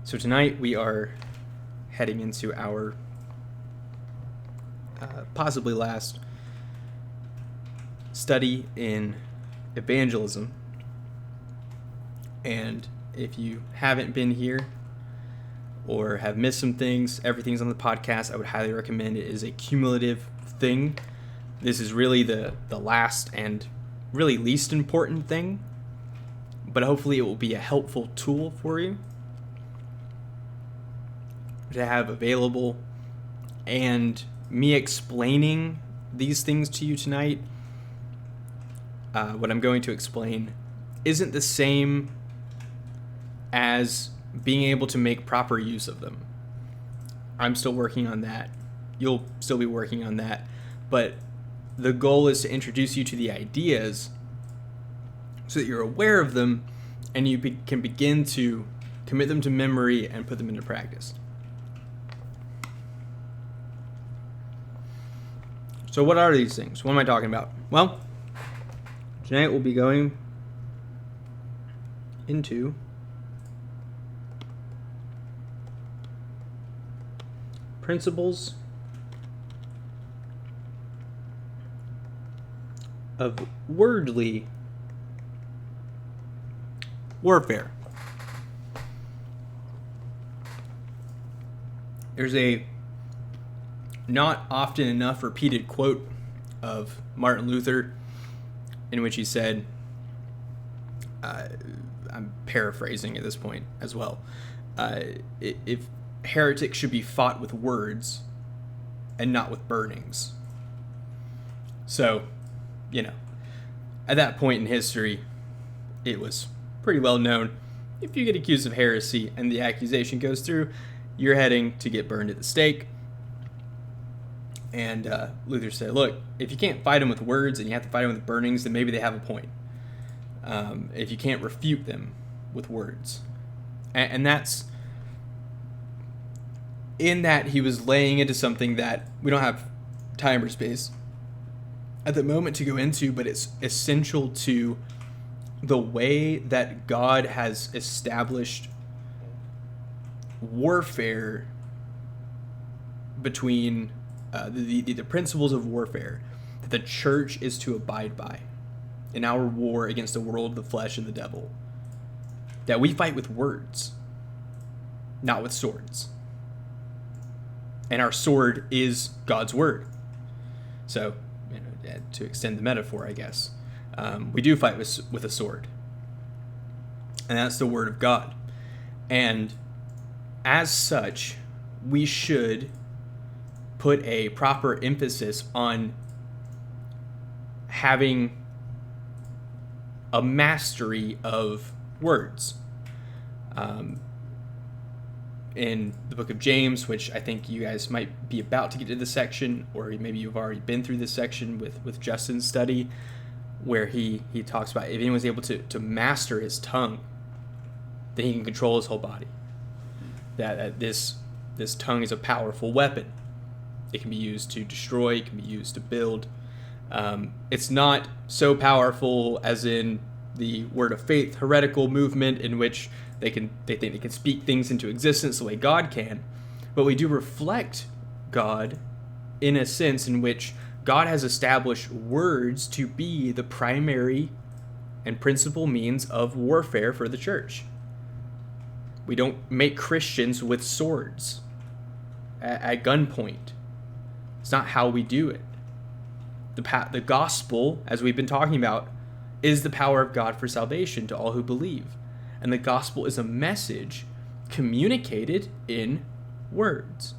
So tonight we are heading into our possibly last study in evangelism. And if you haven't been here or have missed some things, everything's on the podcast. I would highly recommend it. It is a cumulative thing. This is really the last and really least important thing, but hopefully it will be a helpful tool for you to have available. And me explaining these things to you tonight, what I'm going to explain isn't the same as being able to make proper use of them. I'm still working on that. You'll still be working on that. But the goal is to introduce you to the ideas so that you're aware of them and you can begin to commit them to memory and put them into practice. So what are these things? What am I talking about? Well, tonight we'll be going into principles of wordly warfare. There's a not often enough repeated quote of Martin Luther in which he said, I'm paraphrasing at this point as well, if heretics should be fought with words and not with burnings. So, at that point in history, it was pretty well known, if you get accused of heresy and the accusation goes through, you're heading to get burned at the stake. And Luther said, look, if you can't fight them with words and you have to fight them with burnings, then maybe they have a point. If you can't refute them with words. And that's, in that he was laying into something that we don't have time or space at the moment to go into, but it's essential to the way that God has established warfare between the principles of warfare that the church is to abide by in our war against the world, the flesh, and the devil. That we fight with words, not with swords. And our sword is God's word. So, to extend the metaphor, I guess, we do fight with a sword. And that's the word of God. And as such, we should put a proper emphasis on having a mastery of words. In the book of James, which I think you guys might be about to get to this section, or maybe you've already been through this section with Justin's study, where he talks about if anyone's able to master his tongue, then he can control his whole body. That this tongue is a powerful weapon. It can be used to destroy, it can be used to build. It's not so powerful as in the Word of Faith heretical movement in which they think they can speak things into existence the way God can. But we do reflect God in a sense in which God has established words to be the primary and principal means of warfare for the church. We don't make Christians with swords at gunpoint. It's not how we do it. The gospel, as we've been talking about, is the power of God for salvation to all who believe. And the gospel is a message communicated in words.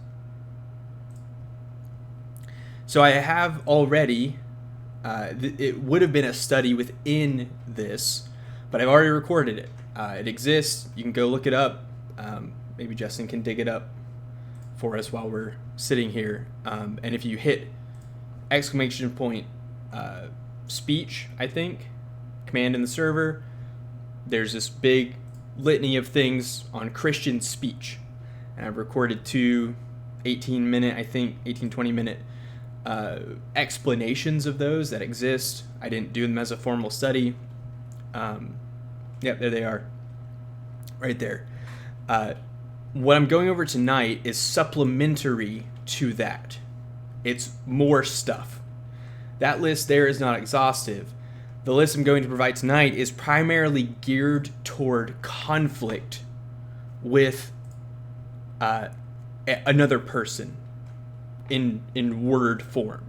So I have already, it would have been a study within this, but I've already recorded it. It exists. You can go look it up. Maybe Justin can dig it up for us while we're sitting here. And if you hit ! Speech, I think, command in the server, there's this big litany of things on Christian speech. And I've recorded two 20-minute explanations of those that exist. I didn't do them as a formal study. Yep, there they are. Right there. what I'm going over tonight is supplementary to that. It's more stuff. That list there is not exhaustive. The list I'm going to provide tonight is primarily geared toward conflict with another person in word form.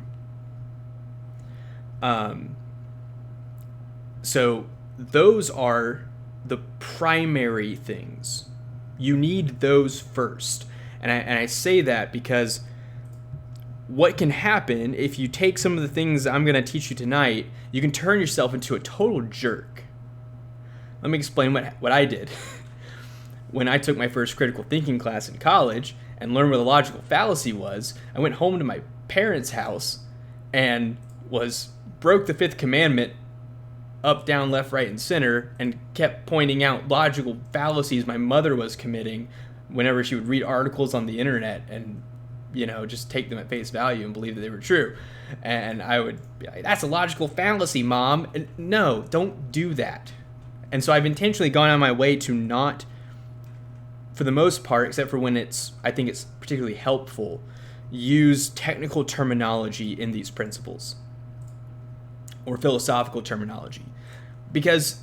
So those are the primary things. You need those first. And I say that because what can happen if you take some of the things I'm going to teach you tonight, you can turn yourself into a total jerk. Let me explain what I did. When I took my first critical thinking class in college and learned what a logical fallacy was, I went home to my parents' house and broke the fifth commandment up, down, left, right, and center, and kept pointing out logical fallacies my mother was committing whenever she would read articles on the internet and, just take them at face value and believe that they were true. And I would be like, that's a logical fallacy, Mom. And no, don't do that. And so I've intentionally gone on my way to not, for the most part, except for when I think it's particularly helpful, use technical terminology in these principles or philosophical terminology. Because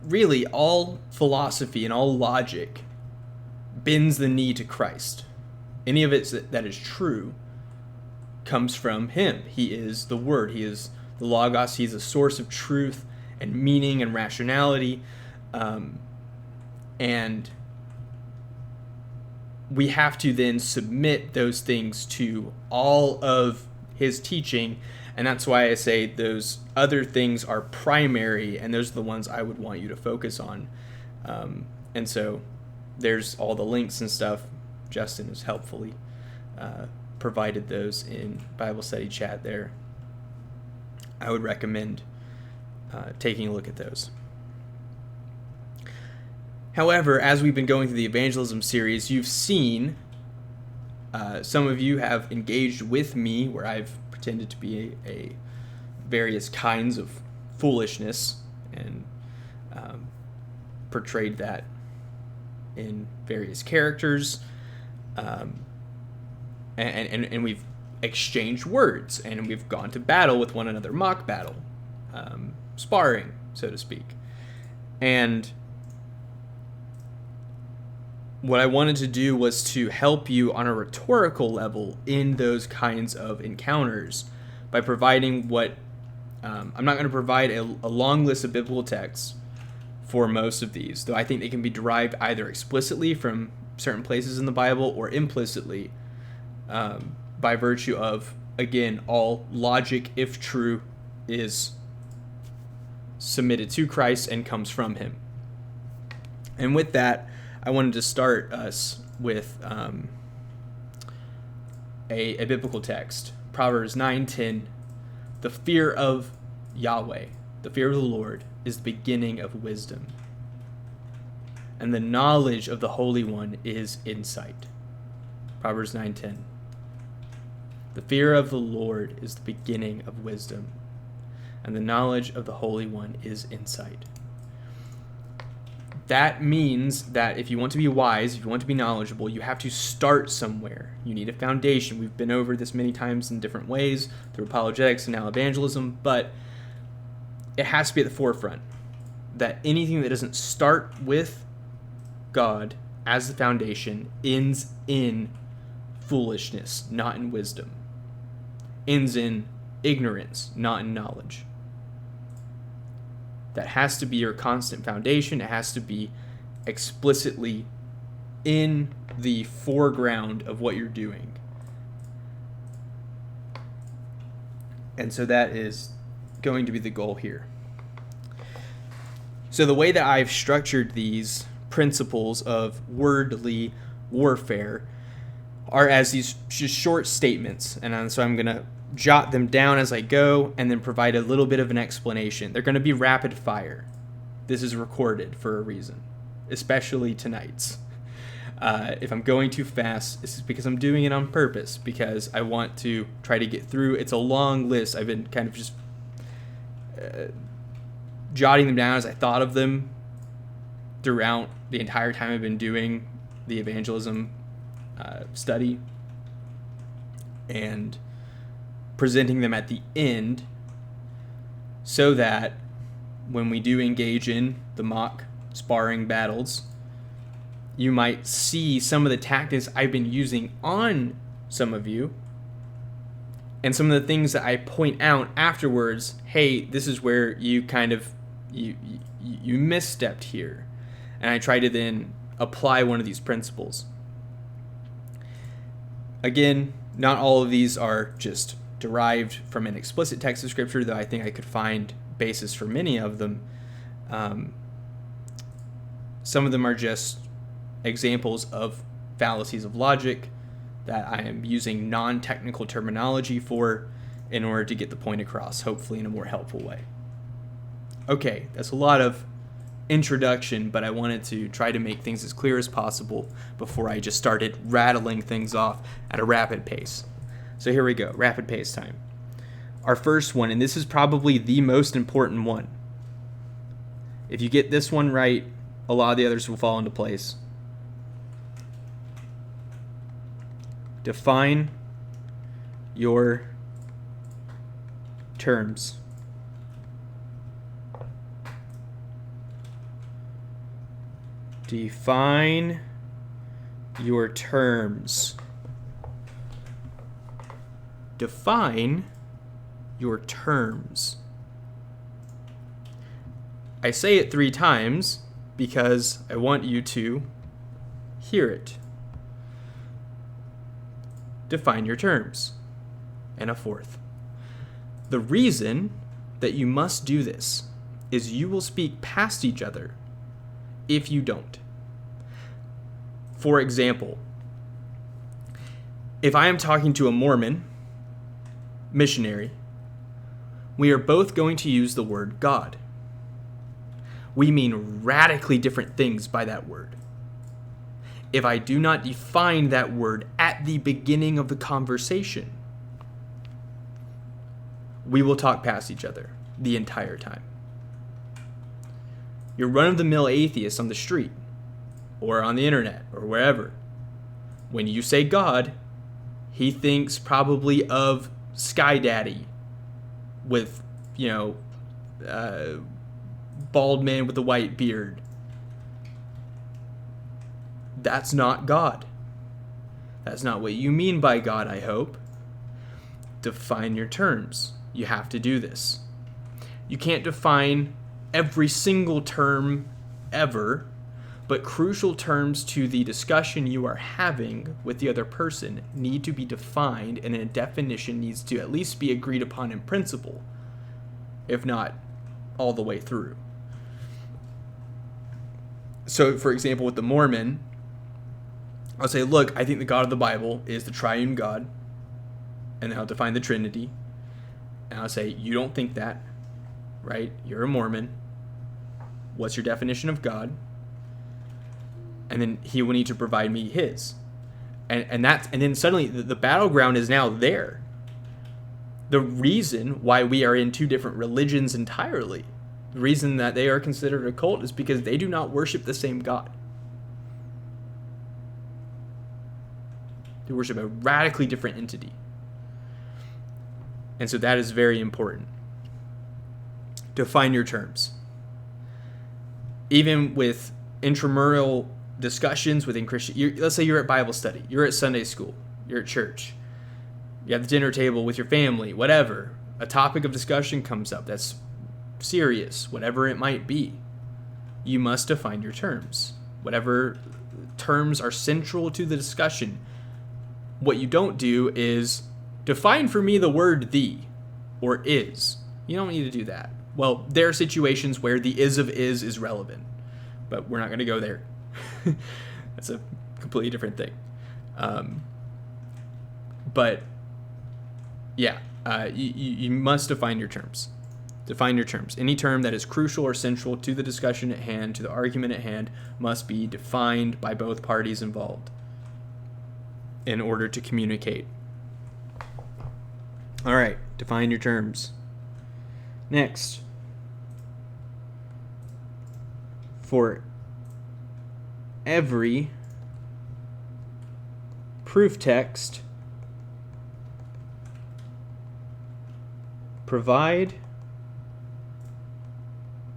really all philosophy and all logic bends the knee to Christ. Any of it that is true comes from him. He is the Word. He is the Logos. He's a source of truth and meaning and rationality. And we have to then submit those things to all of his teaching. And that's why I say those other things are primary, and those are the ones I would want you to focus on. And so there's all the links and stuff. Justin has helpfully provided those in Bible study chat there. I would recommend taking a look at those. However, as we've been going through the evangelism series, you've seen some of you have engaged with me where I've pretended to be a various kinds of foolishness and portrayed that in various characters. And we've exchanged words, and we've gone to battle with one another, mock battle, sparring, so to speak. And what I wanted to do was to help you on a rhetorical level in those kinds of encounters by providing I'm not going to provide a long list of biblical texts for most of these, though I think they can be derived either explicitly from certain places in the Bible or implicitly by virtue of, again, all logic, if true, is submitted to Christ and comes from him. And with that, I wanted to start us with a biblical text. Proverbs 9:10, the fear of Yahweh, the fear of the Lord, is the beginning of wisdom, and the knowledge of the Holy One is insight. Proverbs 9:10. The fear of the Lord is the beginning of wisdom, and the knowledge of the Holy One is insight. That means that if you want to be wise, if you want to be knowledgeable, you have to start somewhere. You need a foundation. We've been over this many times in different ways, through apologetics and now evangelism, but it has to be at the forefront. That anything that doesn't start with God as the foundation ends in foolishness, not in wisdom. Ends in ignorance, not in knowledge. That has to be your constant foundation. It has to be explicitly in the foreground of what you're doing. And so that is going to be the goal here. So the way that I've structured these principles of wordly warfare are as these just short statements. And so I'm going to jot them down as I go and then provide a little bit of an explanation. They're going to be rapid fire. This is recorded for a reason, especially tonight's. If I'm going too fast, this is because I'm doing it on purpose, because I want to try to get through. It's a long list. I've been kind of just jotting them down as I thought of them throughout the entire time I've been doing the evangelism study and presenting them at the end so that when we do engage in the mock sparring battles, you might see some of the tactics I've been using on some of you and some of the things that I point out afterwards. Hey, this is where you kind of you misstepped here, and I try to then apply one of these principles. Again, not all of these are just derived from an explicit text of Scripture, though I think I could find basis for many of them. Some of them are just examples of fallacies of logic that I am using non-technical terminology for in order to get the point across, hopefully in a more helpful way. Okay, that's a lot of introduction, but I wanted to try to make things as clear as possible before I just started rattling things off at a rapid pace. So here we go, rapid pace time. Our first one, and this is probably the most important one. If you get this one right, a lot of the others will fall into place. Define your terms. Define your terms. Define your terms. I say it 3 times because I want you to hear it. Define your terms. And a 4th. The reason that you must do this is you will speak past each other if you don't. For example, if I am talking to a Mormon missionary, we are both going to use the word God. We mean radically different things by that word. If I do not define that word at the beginning of the conversation, we will talk past each other the entire time. Your run-of-the-mill atheist on the street or on the internet or wherever, when you say God, he thinks probably of Sky Daddy with, bald man with a white beard. That's not God. That's not what you mean by God, I hope. Define your terms. You have to do this. You can't define every single term ever, but crucial terms to the discussion you are having with the other person need to be defined, and a definition needs to at least be agreed upon in principle, if not all the way through. So, for example, with the Mormon, I'll say, look, I think the God of the Bible is the triune God, and then I'll define the Trinity, and I'll say, you don't think that, right? You're a Mormon. What's your definition of God? And then he will need to provide me his. And then suddenly the battleground is now there. The reason why we are in 2 different religions entirely, the reason that they are considered a cult, is because they do not worship the same God. They worship a radically different entity. And so that is very important. Define your terms. Even with intramural discussions within Christian, let's say you're at Bible study, you're at Sunday school, you're at church, you're at the dinner table with your family, whatever, a topic of discussion comes up that's serious, whatever it might be, you must define your terms. Whatever terms are central to the discussion. What you don't do is define for me the word "the" or "is." You don't need to do that. Well, there are situations where the "is" of "is" relevant, but we're not going to go there. That's a completely different thing. But yeah, you must define your terms. Define your terms. Any term that is crucial or central to the discussion at hand, to the argument at hand, must be defined by both parties involved in order to communicate. All right, define your terms. Next, for every proof text, provide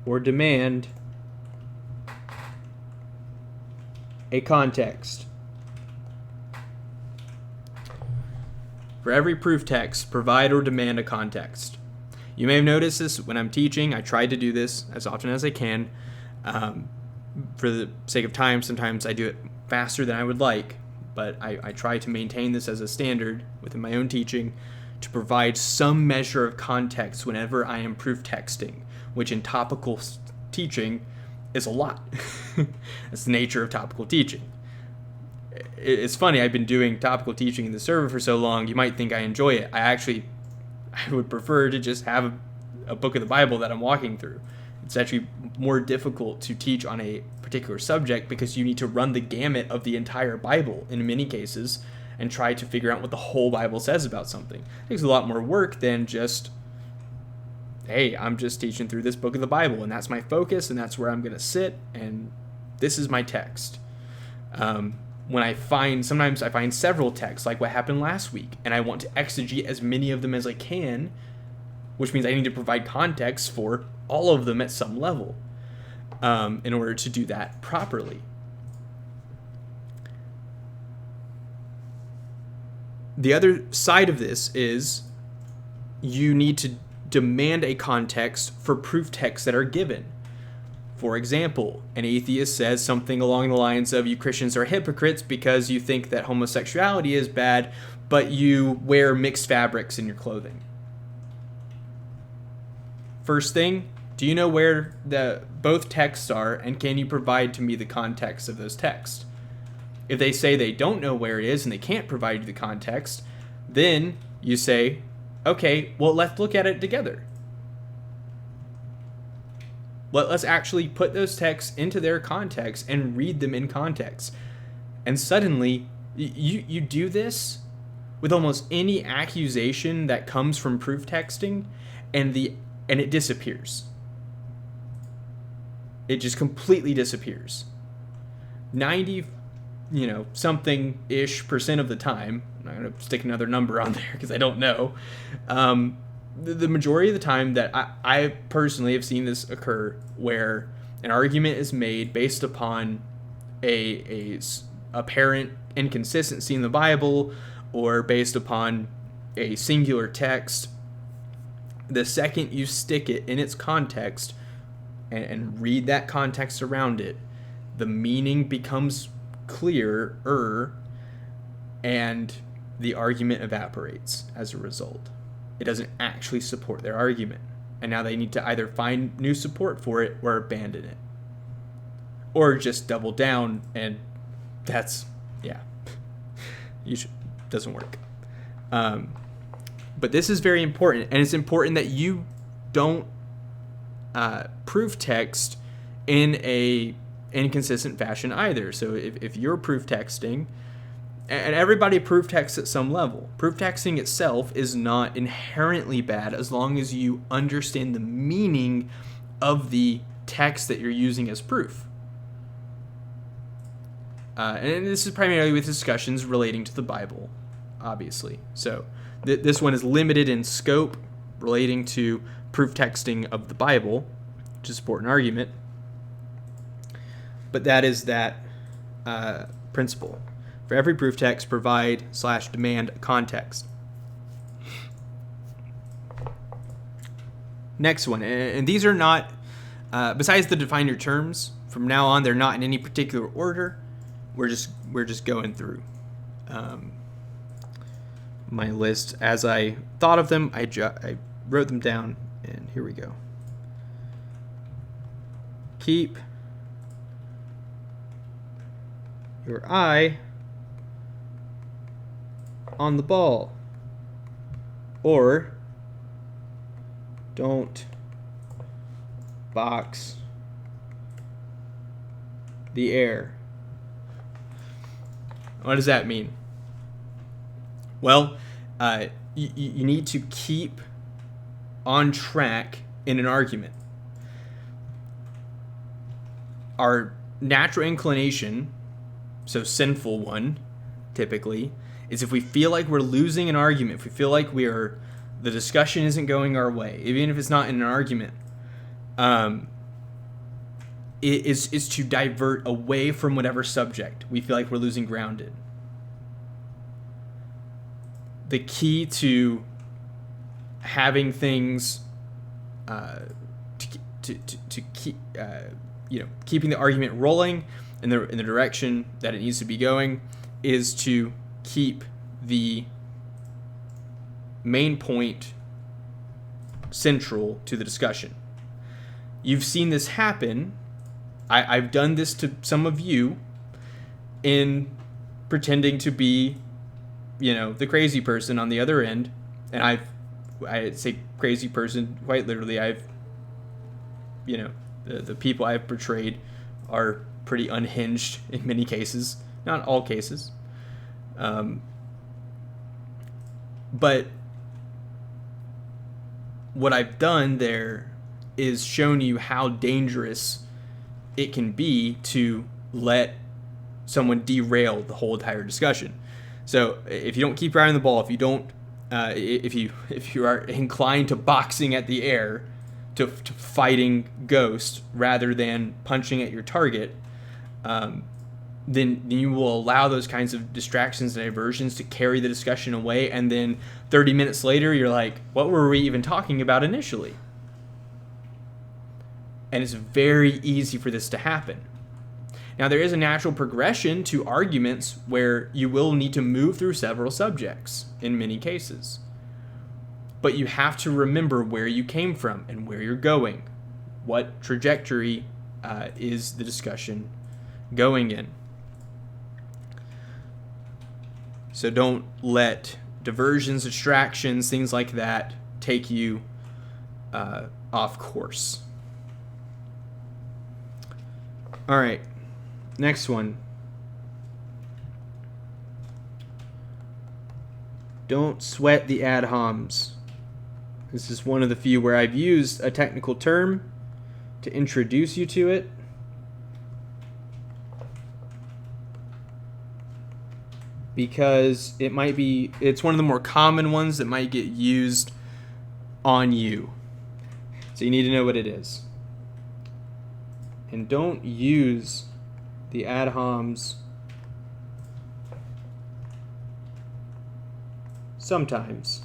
or demand a context. For every proof text, provide or demand a context. You may have noticed this when I'm teaching. I try to do this as often as I can. For the sake of time, sometimes I do it faster than I would like, but I try to maintain this as a standard within my own teaching to provide some measure of context whenever I am proof texting, which in topical teaching is a lot. That's the nature of topical teaching. It's funny, I've been doing topical teaching in the server for so long, you might think I enjoy it. I would prefer to just have a book of the Bible that I'm walking through. It's actually more difficult to teach on a particular subject because you need to run the gamut of the entire Bible in many cases and try to figure out what the whole Bible says about something. It takes a lot more work than just, hey, I'm just teaching through this book of the Bible and that's my focus and that's where I'm going to sit and this is my text. Sometimes I find several texts, like what happened last week, and I want to exegete as many of them as I can, which means I need to provide context for all of them at some level in order to do that properly. The other side of this is you need to demand a context for proof texts that are given. For example, an atheist says something along the lines of, you Christians are hypocrites because you think that homosexuality is bad, but you wear mixed fabrics in your clothing. First thing, do you know where both texts are, and can you provide to me the context of those texts? If they say they don't know where it is and they can't provide you the context, then you say, okay, well, let's look at it together. Let's actually put those texts into their context and read them in context. And suddenly, you do this with almost any accusation that comes from proof texting, and it disappears. It just completely disappears. 90, something-ish% of the time, I'm not going to stick another number on there because I don't know, the majority of the time that I personally have seen this occur, where an argument is made based upon a apparent inconsistency in the Bible or based upon a singular text, the second you stick it in its context and read that context around it, the meaning becomes clearer and the argument evaporates as a result. It doesn't actually support their argument. And now they need to either find new support for it or abandon it. Or just double down, and that's, doesn't work. But this is very important, and it's important that you don't proof text in a inconsistent fashion either. So if you're proof texting, and everybody proof texts at some level. Proof texting itself is not inherently bad as long as you understand the meaning of the text that you're using as proof. And this is primarily with discussions relating to the Bible, obviously. So this one is limited in scope relating to proof texting of the Bible to support an argument. But that is that principle. For every proof text, provide/demand context. Next one, and these are not, besides the define your terms, from now on they're not in any particular order. We're just going through my list as I thought of them. I wrote them down, and here we go. Keep your eye on the ball, or don't box the air. What does that mean? Well, you need to keep on track in an argument. Our natural inclination, so sinful one, typically, is if we feel like we're losing an argument, if we feel like the discussion isn't going our way, even if it's not in an argument, it is to divert away from whatever subject we feel like we're losing ground in. The key to having things to keep keeping the argument rolling in the direction that it needs to be going is to keep the main point central to the discussion. You've seen this happen. I've done this to some of you in pretending to be, the crazy person on the other end. And I say crazy person quite literally. The people I've portrayed are pretty unhinged in many cases, not all cases. But what I've done there is shown you how dangerous it can be to let someone derail the whole entire discussion. So if you don't keep your eye on the ball, if you don't, if you are inclined to boxing at the air, to fighting ghosts rather than punching at your target, then you will allow those kinds of distractions and diversions to carry the discussion away, and then 30 minutes later you're like, what were we even talking about initially? And it's very easy for this to happen. Now, there is a natural progression to arguments where you will need to move through several subjects in many cases. But you have to remember where you came from and where you're going. What trajectory is the discussion going in? So don't let diversions, distractions, things like that take you off course. All right, next one. Don't sweat the ad homs. This is one of the few where I've used a technical term to introduce you to it. Because it's one of the more common ones that might get used on you. So you need to know what it is. And don't use the ad homs sometimes.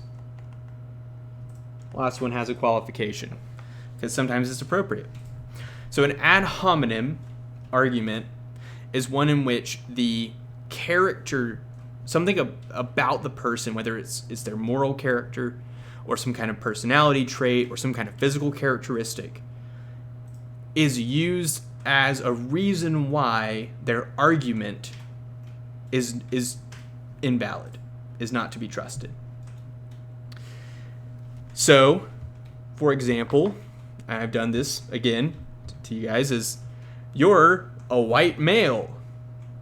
Last one has a qualification because sometimes it's appropriate. So an ad hominem argument is one in which the character, something about the person, whether it's their moral character or some kind of personality trait or some kind of physical characteristic, is used as a reason why their argument is invalid, is not to be trusted. So, for example, I've done this again to you guys, is you're a white male,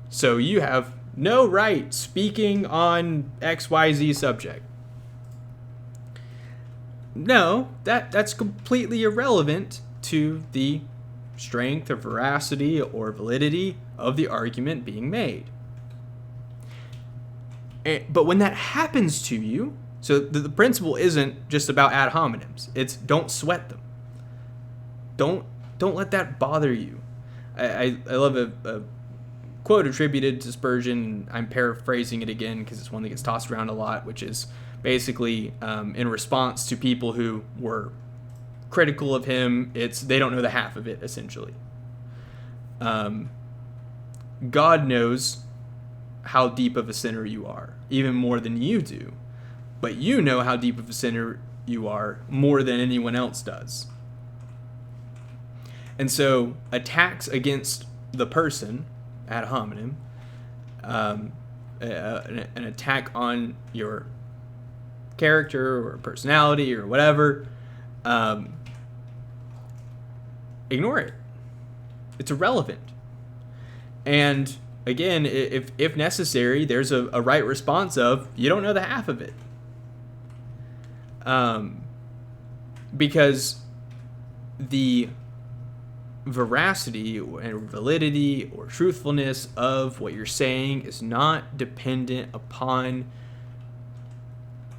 so you have no right speaking on XYZ subject. No, that's completely irrelevant to the strength or veracity or validity of the argument being made. But when that happens to you, so the principle isn't just about ad hominems. It's don't sweat them. Don't let that bother you. I love a quote attributed to Spurgeon. I'm paraphrasing it again because it's one that gets tossed around a lot, which is basically in response to people who were critical of him. They don't know the half of it, essentially. God knows how deep of a sinner you are, even more than you do. But you know how deep of a sinner you are more than anyone else does. And so attacks against the person, ad hominem, an attack on your character or personality or whatever, ignore it. It's irrelevant. And again, if necessary, there's a right response of, you don't know the half of it. Because the veracity and validity or truthfulness of what you're saying is not dependent upon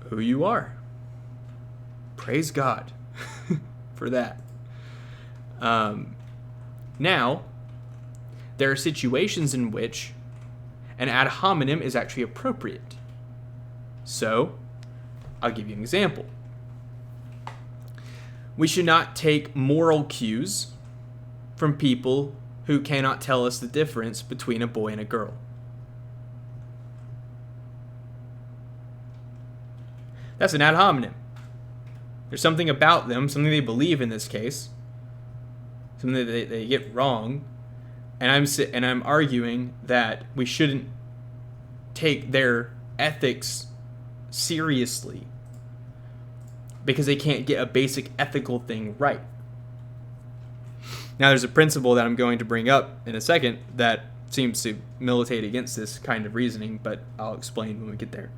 who you are. Praise God for that. Now, there are situations in which an ad hominem is actually appropriate. So, I'll give you an example. We should not take moral cues from people who cannot tell us the difference between a boy and a girl. That's an ad hominem. There's something about them, something they believe in this case, something that they get wrong, and I'm arguing that we shouldn't take their ethics seriously because they can't get a basic ethical thing right. Now, there's a principle that I'm going to bring up in a second that seems to militate against this kind of reasoning, but I'll explain when we get there.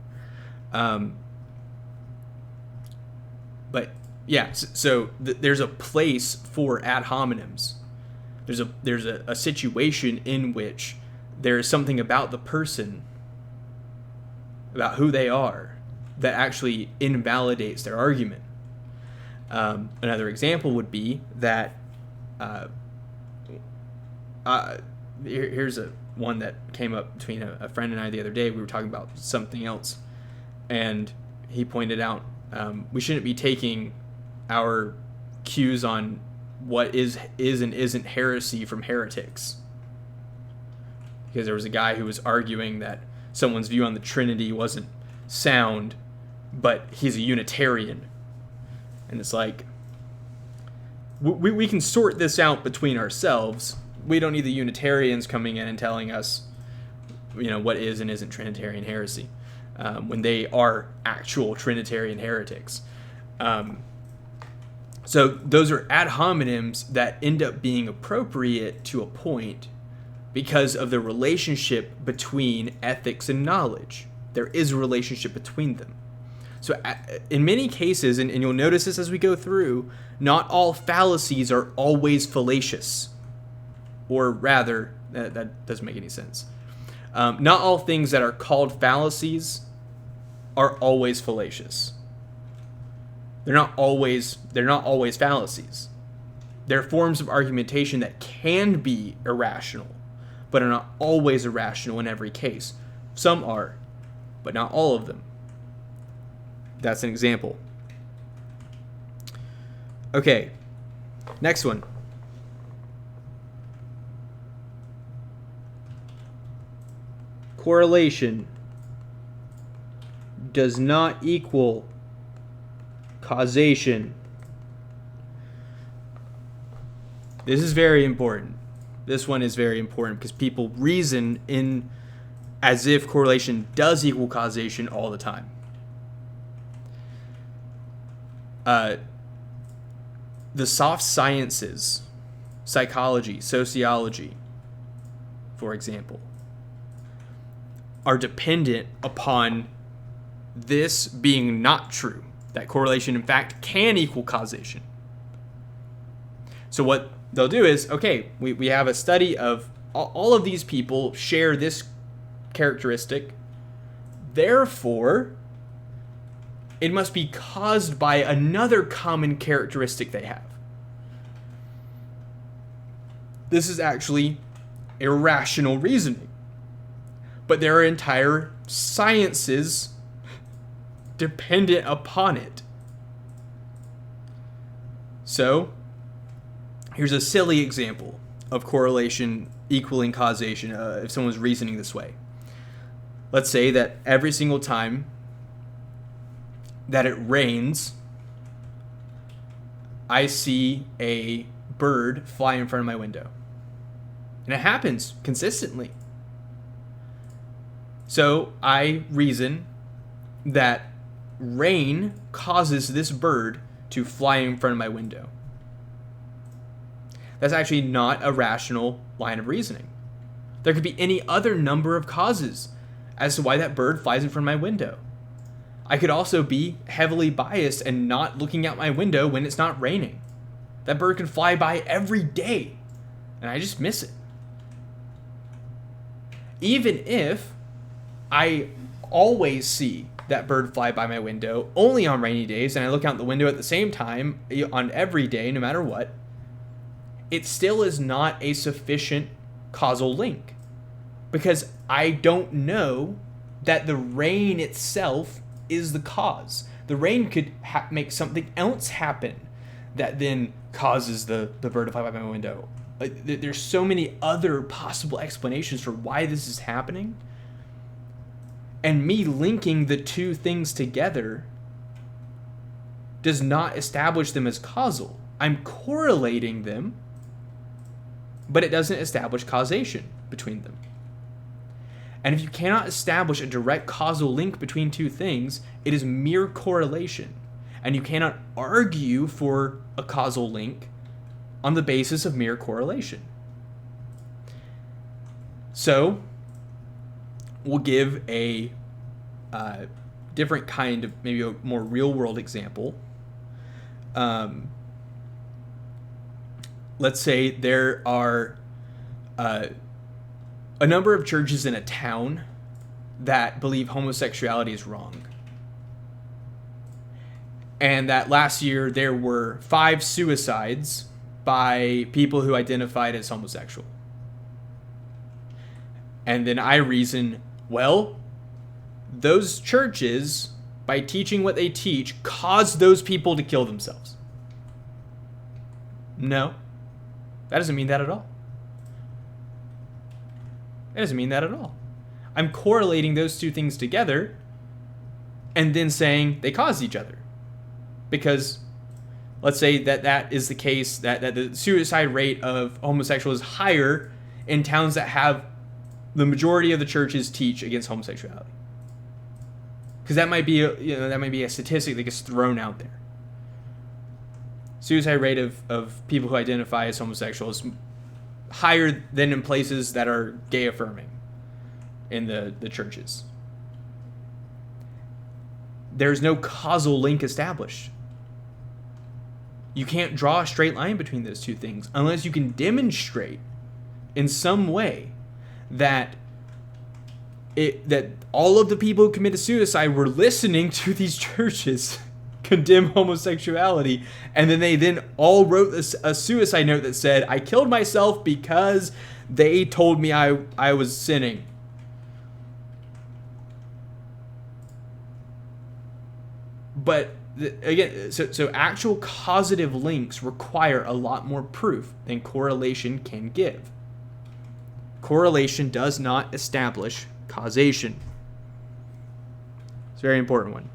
But yeah, so there's a place for ad hominems. There's a situation in which there is something about the person, about who they are, that actually invalidates their argument. Another example would be that here's one that came up between a friend and I the other day. We were talking about something else, and he pointed out we shouldn't be taking our cues on what is and isn't heresy from heretics. Because there was a guy who was arguing that someone's view on the Trinity wasn't sound, but he's a Unitarian. And it's like, we can sort this out between ourselves. We don't need the Unitarians coming in and telling us, what is and isn't Trinitarian heresy, when they are actual Trinitarian heretics. So those are ad hominems that end up being appropriate to a point because of the relationship between ethics and knowledge. There is a relationship between them. So in many cases, and you'll notice this as we go through, not all fallacies are always fallacious. Or rather, that doesn't make any sense. Not all things that are called fallacies are always fallacious. They're not always fallacies. They're forms of argumentation that can be irrational, but are not always irrational in every case. Some are, but not all of them. That's an example. Okay, next one. Correlation does not equal causation. This is very important. This one is very important because people reason in as if correlation does equal causation all the time. The soft sciences, psychology, sociology, for example, are dependent upon this being not true, that correlation in fact can equal causation. So what they'll do is, okay, we have a study of all of these people share this characteristic, therefore it must be caused by another common characteristic they have. This is actually irrational reasoning. But there are entire sciences dependent upon it. So, here's a silly example of correlation equaling causation if someone's reasoning this way. Let's say that every single time that it rains, I see a bird fly in front of my window. And it happens consistently. So I reason that rain causes this bird to fly in front of my window. That's actually not a rational line of reasoning. There could be any other number of causes as to why that bird flies in front of my window. I could also be heavily biased and not looking out my window when it's not raining. That bird can fly by every day. And I just miss it. Even if I always see that bird fly by my window only on rainy days, and I look out the window at the same time on every day, no matter what, it still is not a sufficient causal link, because I don't know that the rain itself is the cause. The rain could make something else happen that then causes the bird to fly by my window. There's so many other possible explanations for why this is happening. And me linking the two things together does not establish them as causal. I'm correlating them, but it doesn't establish causation between them. And if you cannot establish a direct causal link between two things, it is mere correlation. And you cannot argue for a causal link on the basis of mere correlation. So, we'll give a different kind of, maybe a more real-world example. Let's say there are a number of churches in a town that believe homosexuality is wrong. And that last year there were 5 suicides by people who identified as homosexual. And then I reason, well, those churches, by teaching what they teach, caused those people to kill themselves. No, that doesn't mean that at all. It doesn't mean that at all. I'm correlating those two things together and then saying they caused each other. Because let's say that is the case, that the suicide rate of homosexuals is higher in towns that have the majority of the churches teach against homosexuality. Because that might be a statistic that gets thrown out there. Suicide rate of people who identify as homosexuals higher than in places that are gay affirming in the churches. There's no causal link established. You can't draw a straight line between those two things unless you can demonstrate in some way that all of the people who committed suicide were listening to these churches condemn homosexuality, and then they all wrote a suicide note that said, I killed myself because they told me I was sinning. But again, so actual causative links require a lot more proof than correlation can give. Correlation does not establish causation. It's a very important one.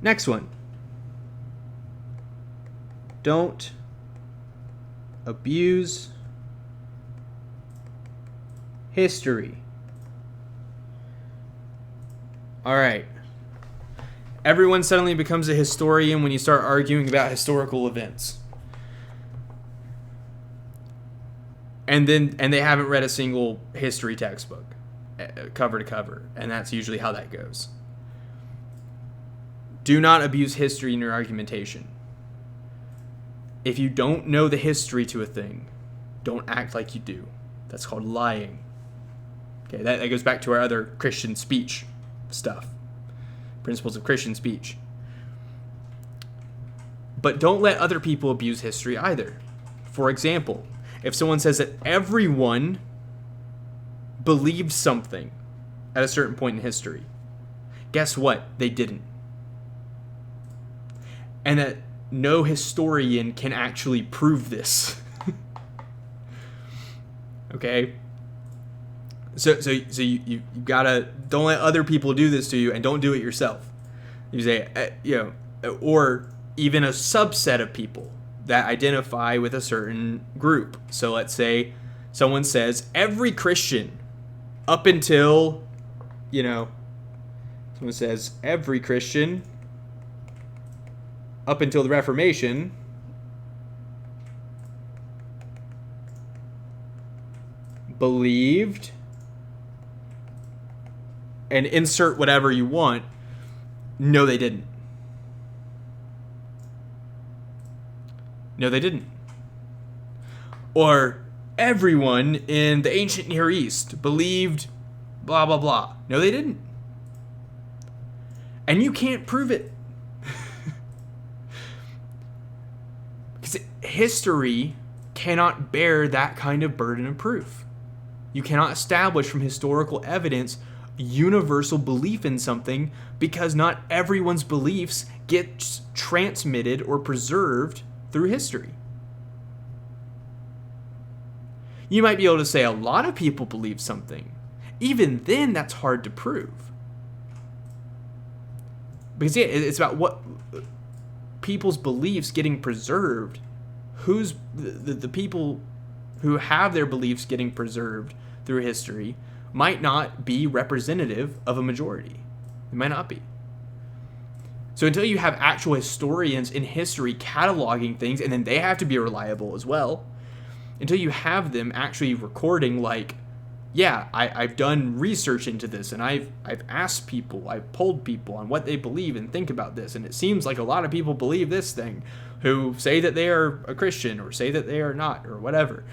Next one. Don't abuse history. All right. Everyone suddenly becomes a historian when you start arguing about historical events. And they haven't read a single history textbook cover to cover, and that's usually how that goes. Do not abuse history in your argumentation. If you don't know the history to a thing, don't act like you do. That's called lying. Okay, that goes back to our other Christian speech stuff. Principles of Christian speech. But don't let other people abuse history either. For example, if someone says that everyone believed something at a certain point in history, guess what? They didn't. And that no historian can actually prove this. Okay? So you gotta, don't let other people do this to you, and don't do it yourself. You say, or even a subset of people that identify with a certain group. So let's say someone says every Christian up until, someone says every Christian up until the Reformation believed, and insert whatever you want. No, they didn't. No, they didn't. Or everyone in the ancient Near East believed blah, blah, blah. No, they didn't. And you can't prove it. Because history cannot bear that kind of burden of proof. You cannot establish from historical evidence universal belief in something, because not everyone's beliefs get transmitted or preserved through history. You might be able to say a lot of people believe something. Even then, that's hard to prove. Because yeah, it's about what people's beliefs getting preserved. Who's the people who have their beliefs getting preserved through history might not be representative of a majority. It might not be. So until you have actual historians in history cataloging things, and then they have to be reliable as well, until you have them actually recording, like, yeah, I've done research into this, and I've asked people, I've polled people on what they believe and think about this, and it seems like a lot of people believe this thing, who say that they are a Christian or say that they are not, or whatever.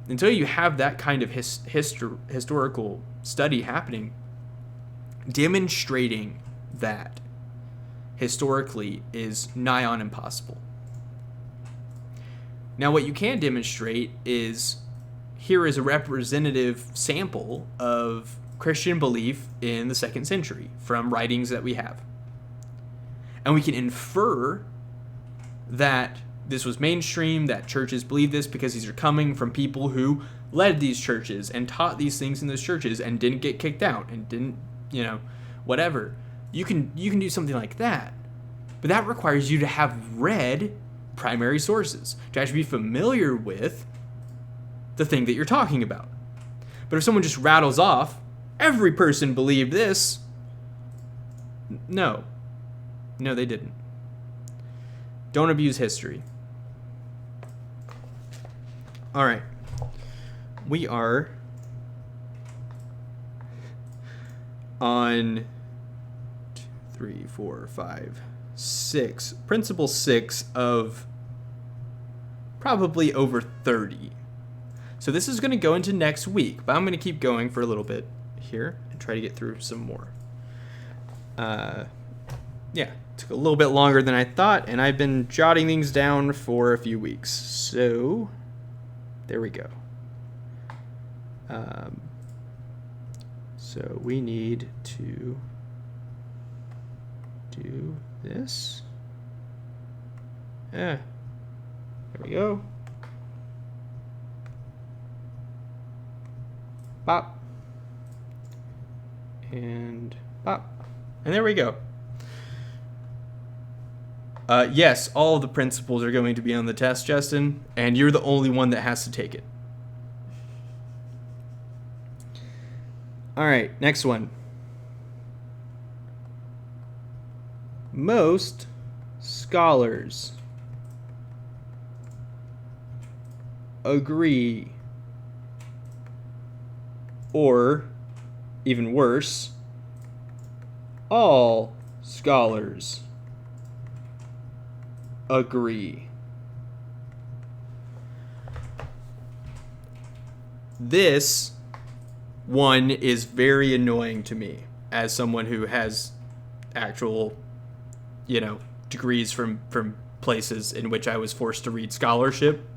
Until you have that kind of historical study happening, demonstrating that historically is nigh on impossible. Now, what you can demonstrate is, here is a representative sample of Christian belief in the 2nd century from writings that we have. And we can infer that this was mainstream, that churches believe this because these are coming from people who led these churches and taught these things in those churches and didn't get kicked out and didn't, whatever. You can do something like that. But that requires you to have read primary sources, to actually be familiar with the thing that you're talking about. But if someone just rattles off, every person believed this, no, they didn't. Don't abuse history. All right. We are on 2, 3, 4, 5, 6. Principle 6 of probably over 30. So this is going to go into next week, but I'm going to keep going for a little bit here and try to get through some more. Took a little bit longer than I thought, and I've been jotting things down for a few weeks. So there we go. So we need to do this. There we go. Pop. And pop. And there we go. Yes, all of the principles are going to be on the test, Justin, and you're the only one that has to take it. All right, next one. Most scholars agree, or even worse, all scholars agree. This one is very annoying to me as someone who has actual, degrees from places in which I was forced to read scholarship.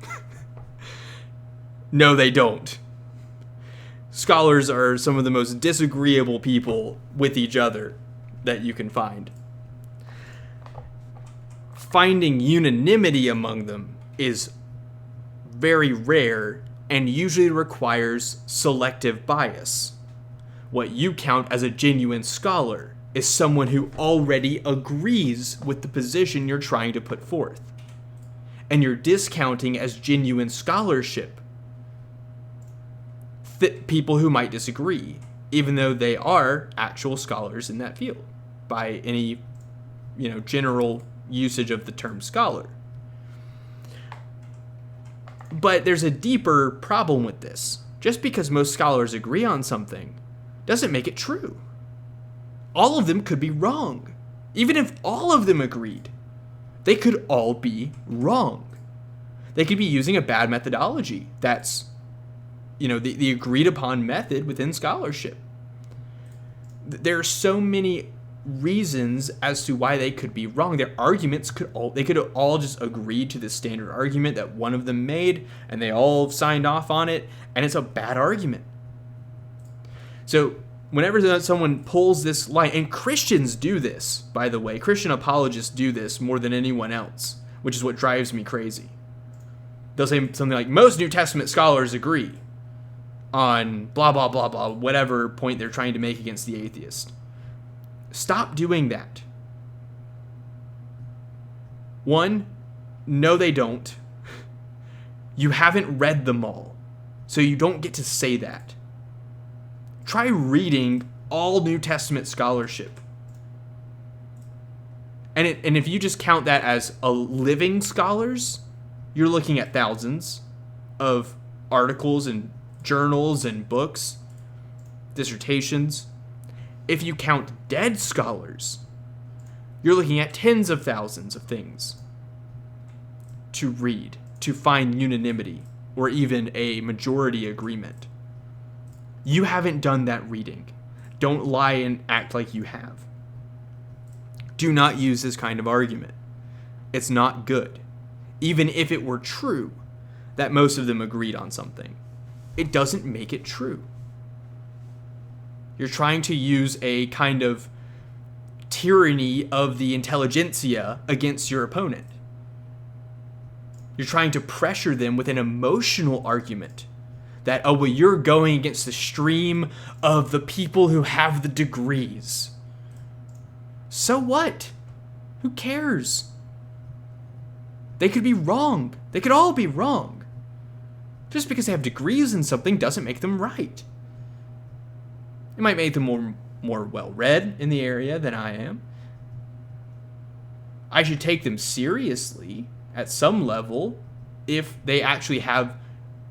No, they don't. Scholars are some of the most disagreeable people with each other that you can find. Finding unanimity among them is very rare and usually requires selective bias. What you count as a genuine scholar is someone who already agrees with the position you're trying to put forth. And you're discounting as genuine scholarship people who might disagree, even though they are actual scholars in that field by any, general usage of the term scholar. But there's a deeper problem with this. Just because most scholars agree on something doesn't make it true. All of them could be wrong. Even if all of them agreed, they could all be wrong. They could be using a bad methodology. That's, the agreed upon method within scholarship. There are so many reasons as to why they could be wrong. Their arguments could all just agree to the standard argument that one of them made, and they all signed off on it, and it's a bad argument. So whenever someone pulls this line, and Christians do this, by the way, Christian apologists do this more than anyone else, which is what drives me crazy. They'll say something like, most New Testament scholars agree on blah, blah, blah, blah, whatever point they're trying to make against the atheist. Stop doing that. One, no, they don't. You haven't read them all, so you don't get to say that. Try reading all New Testament scholarship. And if you just count that as a living scholars, you're looking at thousands of articles and journals and books, dissertations. If you count dead scholars, you're looking at tens of thousands of things to read, to find unanimity, or even a majority agreement. You haven't done that reading. Don't lie and act like you have. Do not use this kind of argument. It's not good. Even if it were true that most of them agreed on something, it doesn't make it true. You're trying to use a kind of tyranny of the intelligentsia against your opponent. You're trying to pressure them with an emotional argument that, oh, well, you're going against the stream of the people who have the degrees. So what? Who cares? They could be wrong. They could all be wrong. Just because they have degrees in something doesn't make them right. It might make them more well-read in the area than I am. I should take them seriously at some level if they actually have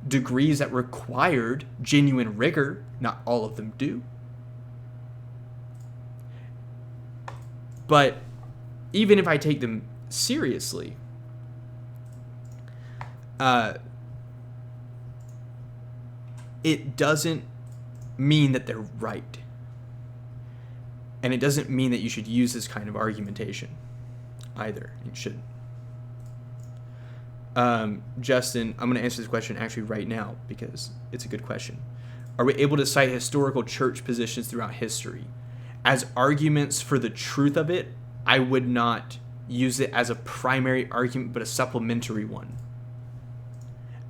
degrees that required genuine rigor. Not all of them do. But even if I take them seriously, it doesn't mean that they're right. And it doesn't mean that you should use this kind of argumentation either. You shouldn't. Justin, I'm going to answer this question actually right now because it's a good question. Are we able to cite historical church positions throughout history? As arguments for the truth of it, I would not use it as a primary argument, but a supplementary one.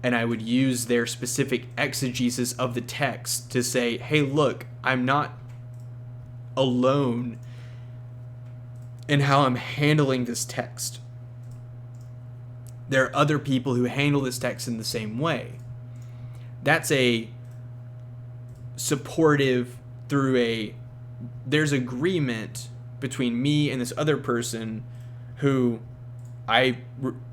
And I would use their specific exegesis of the text to say, hey, look, I'm not alone in how I'm handling this text. There are other people who handle this text in the same way. That's a supportive there's agreement between me and this other person who I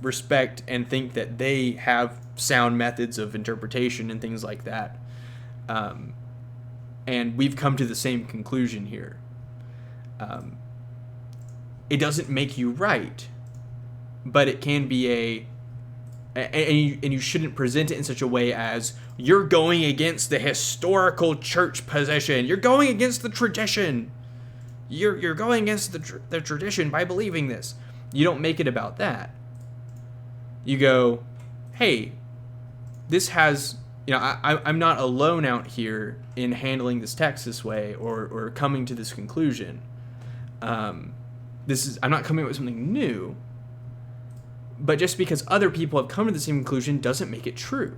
respect and think that they have sound methods of interpretation and things like that. And we've come to the same conclusion here. It doesn't make you right, but it can be and you shouldn't present it in such a way as you're going against the historical church position. You're going against the tradition. You're going against the tradition by believing this. You don't make it about that. You go, hey, this has, I'm not alone out here in handling this text this way or coming to this conclusion. I'm not coming up with something new. But just because other people have come to the same conclusion doesn't make it true.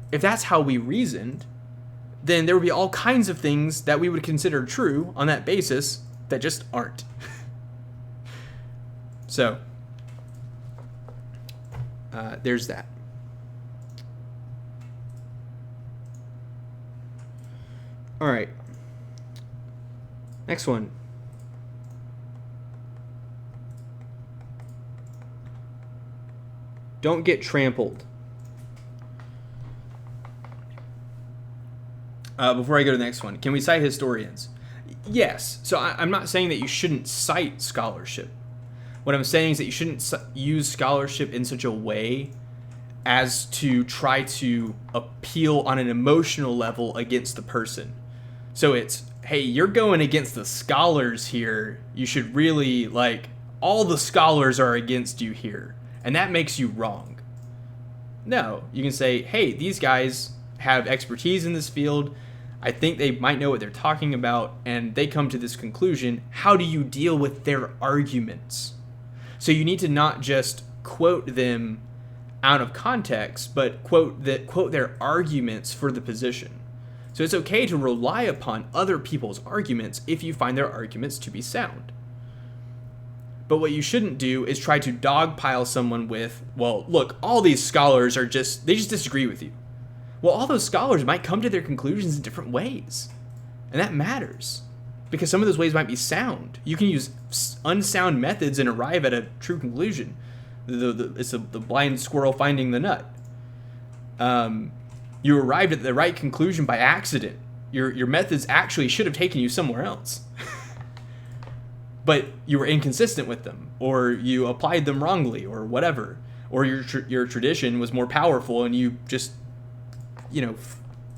If that's how we reasoned, then there would be all kinds of things that we would consider true on that basis that just aren't. So, there's that. All right. Next one. Don't get trampled. Before I go to the next one, can we cite historians? Yes. So I'm not saying that you shouldn't cite scholarship, What I'm saying is that you shouldn't use scholarship in such a way as to try to appeal on an emotional level against the person. So it's, hey, you're going against the scholars here. You should really, like, all the scholars are against you here, and that makes you wrong. No, you can say, hey, these guys have expertise in this field. I think they might know what they're talking about, and they come to this conclusion. How do you deal with their arguments? So you need to not just quote them out of context, but quote their arguments for the position. So it's okay to rely upon other people's arguments if you find their arguments to be sound. But what you shouldn't do is try to dogpile someone with, well, look, all these scholars they just disagree with you. Well, all those scholars might come to their conclusions in different ways. And that matters, because some of those ways might be sound. You can use unsound methods and arrive at a true conclusion. It's the blind squirrel finding the nut. You arrived at the right conclusion by accident. Your methods actually should have taken you somewhere else. But you were inconsistent with them, or you applied them wrongly, or whatever. Or your tradition was more powerful, and you just,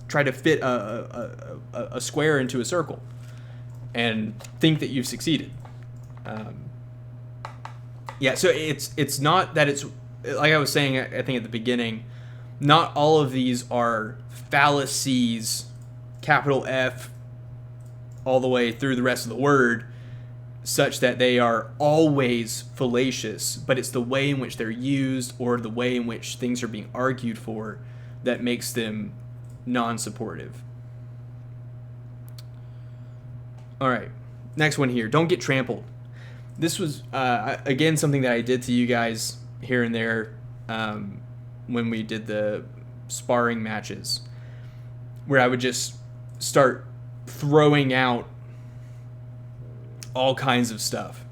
try to fit a square into a circle and think that you've succeeded. So it's not that it's, like I was saying, I think at the beginning, not all of these are fallacies, capital F, all the way through the rest of the word, such that they are always fallacious, but it's the way in which they're used or the way in which things are being argued for that makes them non-supportive. All right, next one here. Don't get trampled. This was, again, something that I did to you guys here and there when we did the sparring matches, where I would just start throwing out all kinds of stuff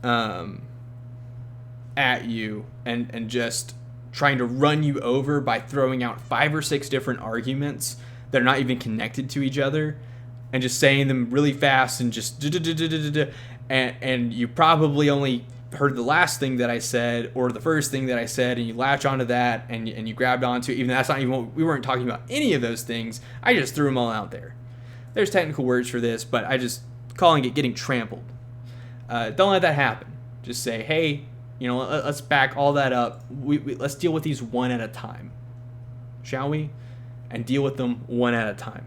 at you and just trying to run you over by throwing out 5 or 6 different arguments that are not even connected to each other and just saying them really fast and just and you probably only heard the last thing that I said or the first thing that I said, and you latch onto that and you grabbed onto it, even though that's not even we weren't talking about any of those things. I just threw them all out there. There's technical words for this, but I just calling it getting trampled. Don't let that happen. Just say, hey, let's back all that up. Let's deal with these one at a time, shall we? And deal with them one at a time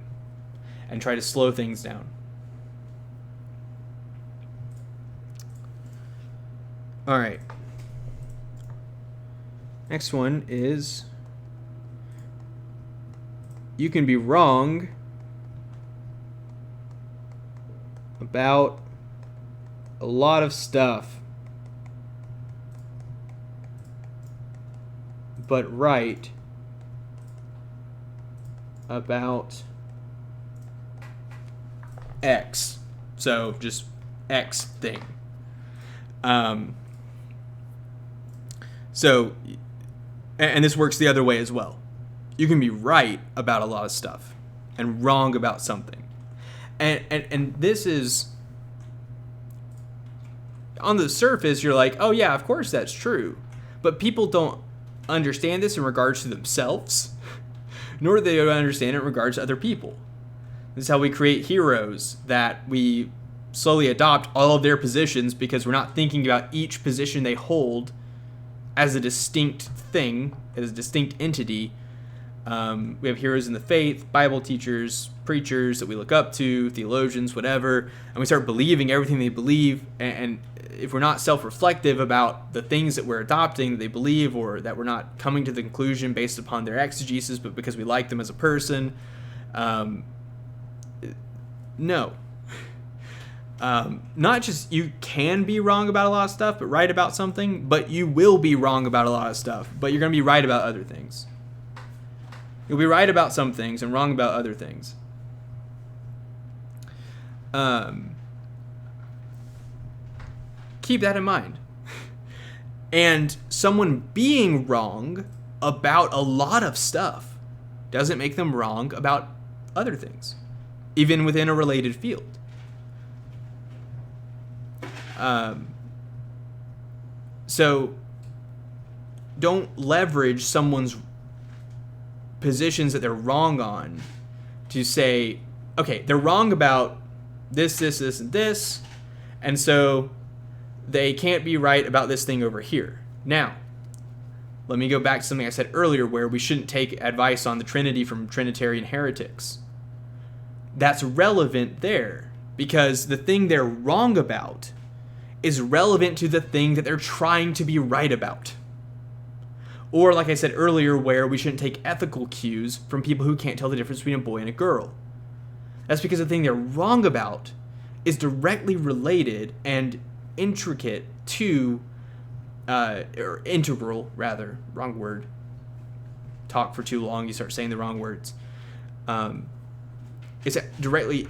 and try to slow things down. All right. Next one is, you can be wrong about a lot of stuff, but right about X. So just X thing. So, and this works the other way as well. You can be right about a lot of stuff and wrong about something. And this is, on the surface, you're like, oh yeah, of course that's true. But people don't understand this in regards to themselves, nor do they understand it in regards to other people. This is how we create heroes, that we slowly adopt all of their positions because we're not thinking about each position they hold as a distinct thing, as a distinct entity. We have heroes in the faith, Bible teachers, preachers that we look up to, theologians, whatever, and we start believing everything they believe. And if we're not self-reflective about the things that we're adopting, that they believe, or that we're not coming to the conclusion based upon their exegesis, but because we like them as a person, no. Not just you can be wrong about a lot of stuff, but right about something, but you will be wrong about a lot of stuff, but you're going to be right about other things. You'll be right about some things and wrong about other things. Keep that in mind. And someone being wrong about a lot of stuff doesn't make them wrong about other things, even within a related field. So don't leverage someone's positions that they're wrong on to say, okay, they're wrong about this, and this, and so they can't be right about this thing over here. Now, let me go back to something I said earlier where we shouldn't take advice on the Trinity from Trinitarian heretics. That's relevant there because the thing they're wrong about is relevant to the thing that they're trying to be right about. Or, like I said earlier, where we shouldn't take ethical cues from people who can't tell the difference between a boy and a girl. That's because the thing they're wrong about is directly related and intricate to, or integral, rather, wrong word. Talk for too long, you start saying the wrong words. It's directly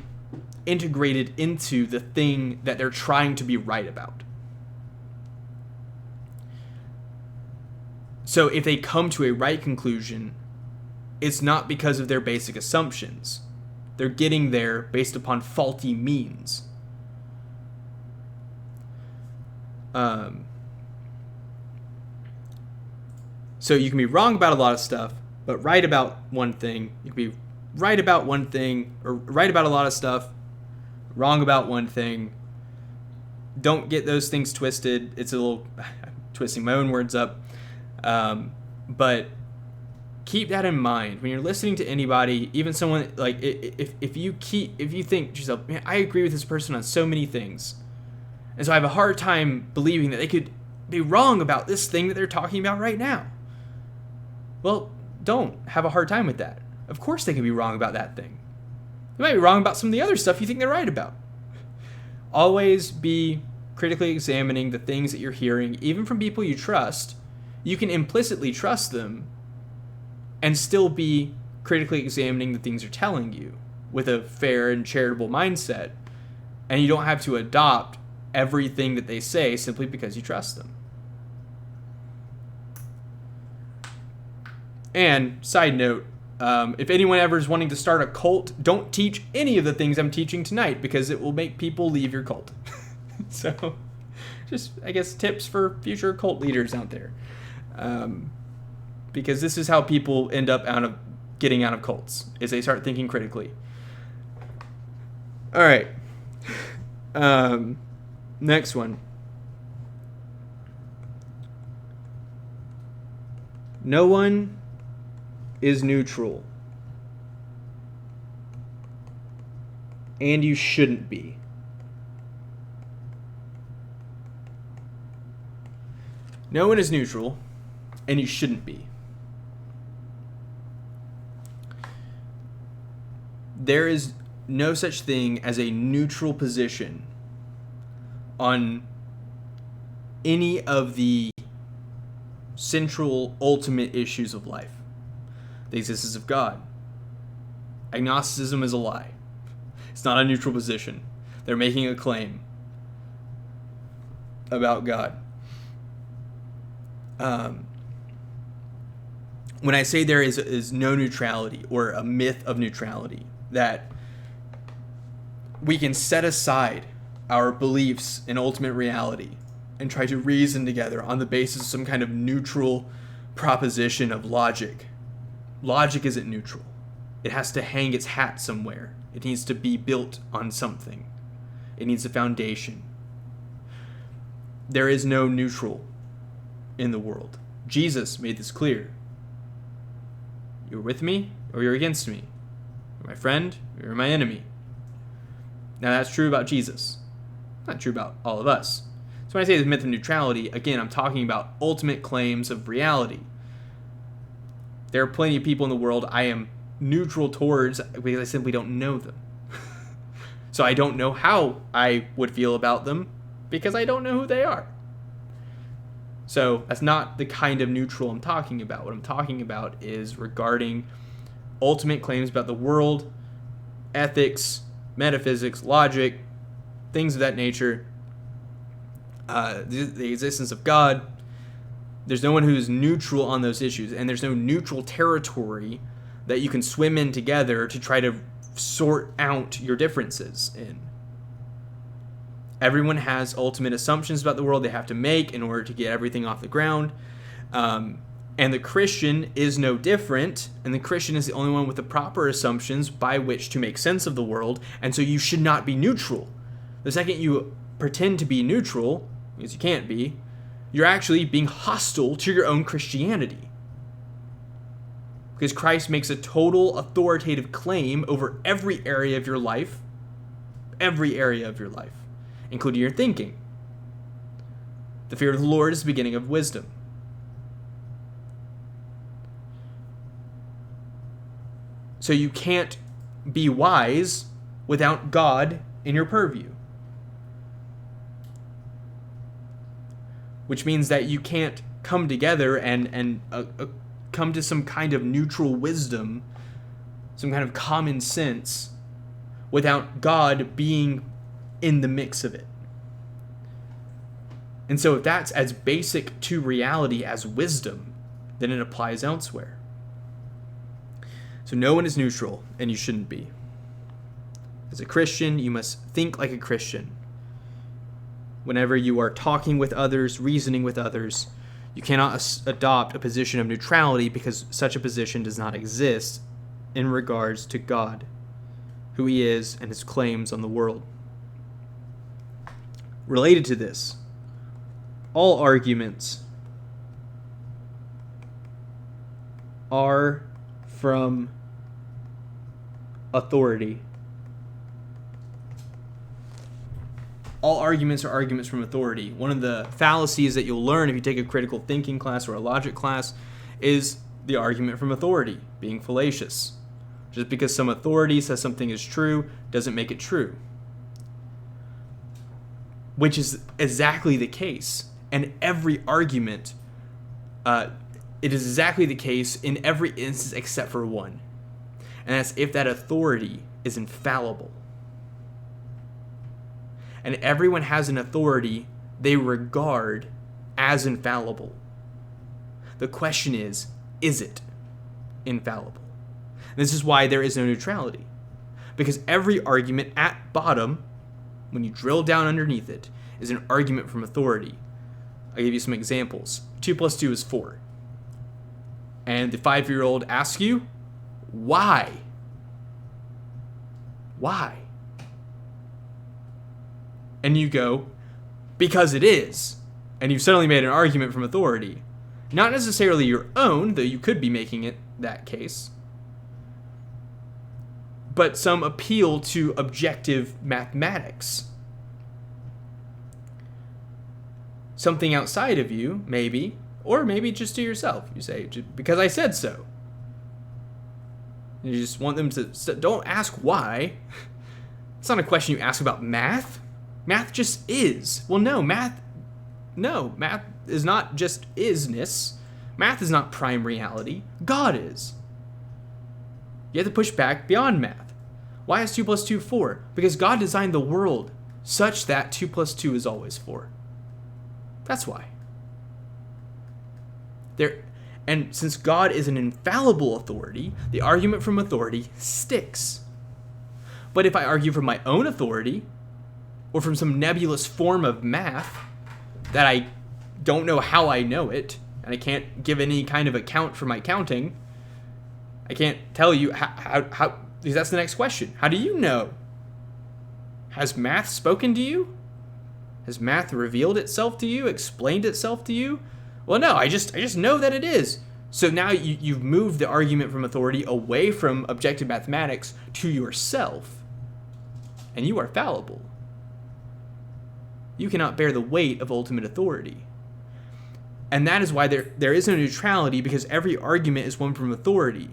integrated into the thing that they're trying to be right about. So if they come to a right conclusion, it's not because of their basic assumptions. They're getting there based upon faulty means. So you can be wrong about a lot of stuff, but right about one thing. You can be right about one thing, or right about a lot of stuff, wrong about one thing. Don't get those things twisted. It's a little twisting my own words up. But keep that in mind when you're listening to anybody, even someone like if you think to yourself, man, I agree with this person on so many things, and so I have a hard time believing that they could be wrong about this thing that they're talking about right now. Well, don't have a hard time with that. Of course they can be wrong about that thing. They might be wrong about some of the other stuff you think they're right about. Always be critically examining the things that you're hearing, even from people you trust. You can implicitly trust them and still be critically examining the things they're telling you with a fair and charitable mindset. And you don't have to adopt everything that they say simply because you trust them. And side note, if anyone ever is wanting to start a cult, don't teach any of the things I'm teaching tonight because it will make people leave your cult. So just, I guess, tips for future cult leaders out there. Because this is how people end up getting out of cults, is they start thinking critically. All right. Next one. No one is neutral. And you shouldn't be. No one is neutral, and you shouldn't be. There is no such thing as a neutral position on any of the central ultimate issues of life. The existence of God. Agnosticism is a lie. It's not a neutral position. They're making a claim about God. When I say there is no neutrality or a myth of neutrality, that we can set aside our beliefs in ultimate reality and try to reason together on the basis of some kind of neutral proposition of logic. Logic isn't neutral. It has to hang its hat somewhere. It needs to be built on something. It needs a foundation. There is no neutral in the world. Jesus made this clear. You're with me or you're against me. You're my friend or you're my enemy. Now that's true about Jesus. Not true about all of us. So when I say this myth of neutrality, again, I'm talking about ultimate claims of reality. There are plenty of people in the world I am neutral towards because I simply don't know them. So I don't know how I would feel about them because I don't know who they are. So that's not the kind of neutral I'm talking about. What I'm talking about is regarding ultimate claims about the world, ethics, metaphysics, logic, things of that nature, the existence of God. There's no one who's neutral on those issues, and there's no neutral territory that you can swim in together to try to sort out your differences in. Everyone has ultimate assumptions about the world they have to make in order to get everything off the ground. And the Christian is no different, and the Christian is the only one with the proper assumptions by which to make sense of the world, and so you should not be neutral. The second you pretend to be neutral, because you can't be, you're actually being hostile to your own Christianity. Because Christ makes a total authoritative claim over every area of your life, including your thinking. The fear of the Lord is the beginning of wisdom. So you can't be wise without God in your purview. Which means that you can't come together and come to some kind of neutral wisdom, some kind of common sense, without God being in the mix of it. And so if that's as basic to reality as wisdom, then it applies elsewhere. So no one is neutral, and you shouldn't be. As a Christian, you must think like a Christian. Whenever you are talking with others, reasoning with others, you cannot adopt a position of neutrality because such a position does not exist in regards to God, who he is, and his claims on the world. Related to this, all arguments are from authority. All arguments are arguments from authority. One of the fallacies that you'll learn if you take a critical thinking class or a logic class is the argument from authority, being fallacious. Just because some authority says something is true doesn't make it true. Which is exactly the case. And every argument, it is exactly the case in every instance except for one. And that's if that authority is infallible. And everyone has an authority they regard as infallible. The question is it infallible? And this is why there is no neutrality. Because every argument at bottom, when you drill down underneath it, is an argument from authority. I'll give you some examples. 2 plus 2 is 4. And the 5-year-old asks you, why? Why? And you go, because it is. And you've suddenly made an argument from authority. Not necessarily your own, though you could be making it that case, but some appeal to objective mathematics. Something outside of you, maybe, or maybe just to yourself. You say, because I said so. You just want them to, don't ask why. It's not a question you ask about math. Math just is. Well, no, math is not just isness. Math is not prime reality. God is. You have to push back beyond math. Why is 2 plus 2 4? Because God designed the world such that 2 plus 2 is always 4. That's why. And since God is an infallible authority, the argument from authority sticks. But if I argue from my own authority, or from some nebulous form of math that I don't know how I know it, and I can't give any kind of account for my counting, I can't tell you how because that's the next question. How do you know? Has math spoken to you? Has math revealed itself to you, explained itself to you? Well, no, I just know that it is. So now you've moved the argument from authority away from objective mathematics to yourself, and you are fallible. You cannot bear the weight of ultimate authority. And that is why there is no neutrality, because every argument is one from authority.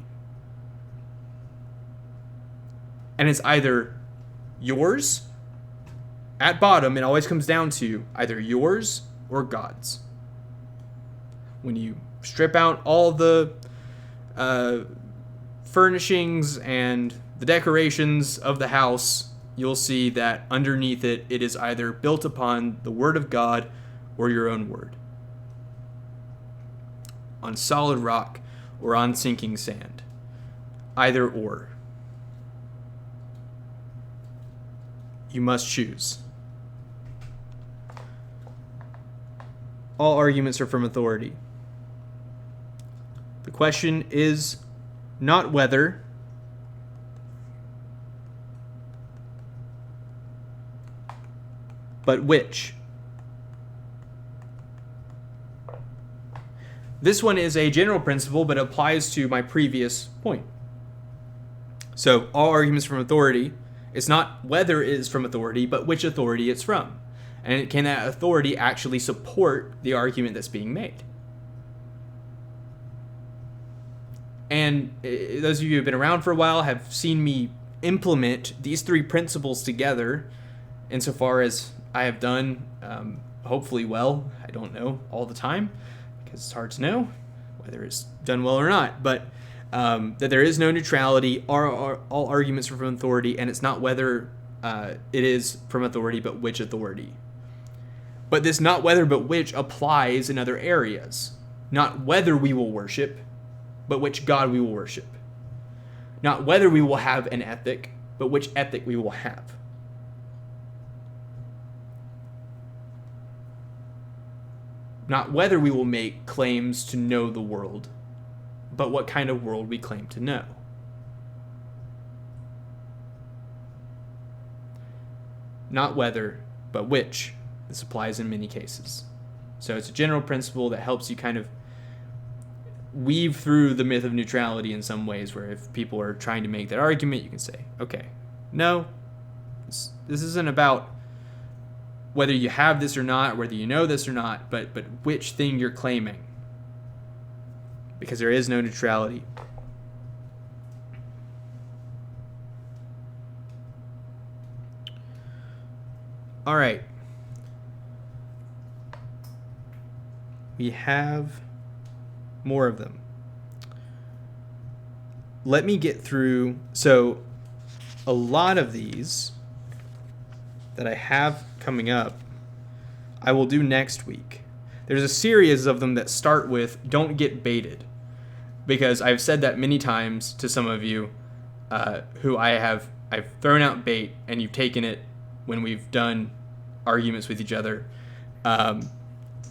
And it's either yours, at bottom, it always comes down to either yours or God's. When you strip out all the furnishings and the decorations of the house, you'll see that underneath it, it is either built upon the Word of God or your own word. On solid rock or on sinking sand. Either or. You must choose. all arguments are from authority. The question is not whether, but which. This one is a general principle, but applies to my previous point. So all arguments from authority, it's not whether it is from authority, but which authority it's from. And can that authority actually support the argument that's being made? And those of you who have been around for a while have seen me implement these three principles together insofar as I have done, hopefully well. I don't know all the time because it's hard to know whether it's done well or not. But that there is no neutrality, all arguments are from authority, and it's not whether it is from authority, but which authority. But this not whether but which applies in other areas. Not whether we will worship, but which God we will worship. Not whether we will have an ethic, but which ethic we will have. Not whether we will make claims to know the world, but what kind of world we claim to know. Not whether, but which. This applies in many cases. So it's a general principle that helps you kind of weave through the myth of neutrality in some ways, where if people are trying to make that argument, you can say, okay, no, this isn't about whether you have this or not, whether you know this or not, but which thing you're claiming. Because there is no neutrality. All right. We have more of them. Let me get through. So a lot of these that I have coming up, I will do next week. There's a series of them that start with "Don't get baited," because I've said that many times to some of you who I've thrown out bait and you've taken it when we've done arguments with each other.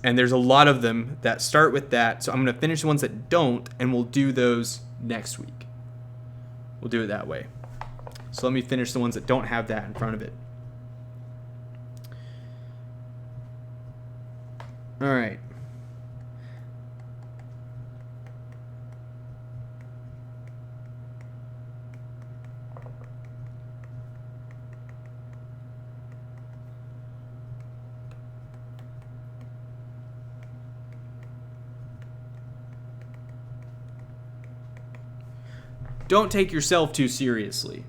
And there's a lot of them that start with that. So I'm going to finish the ones that don't, and we'll do those next week. We'll do it that way. So let me finish the ones that don't have that in front of it. All right. Don't take yourself too seriously.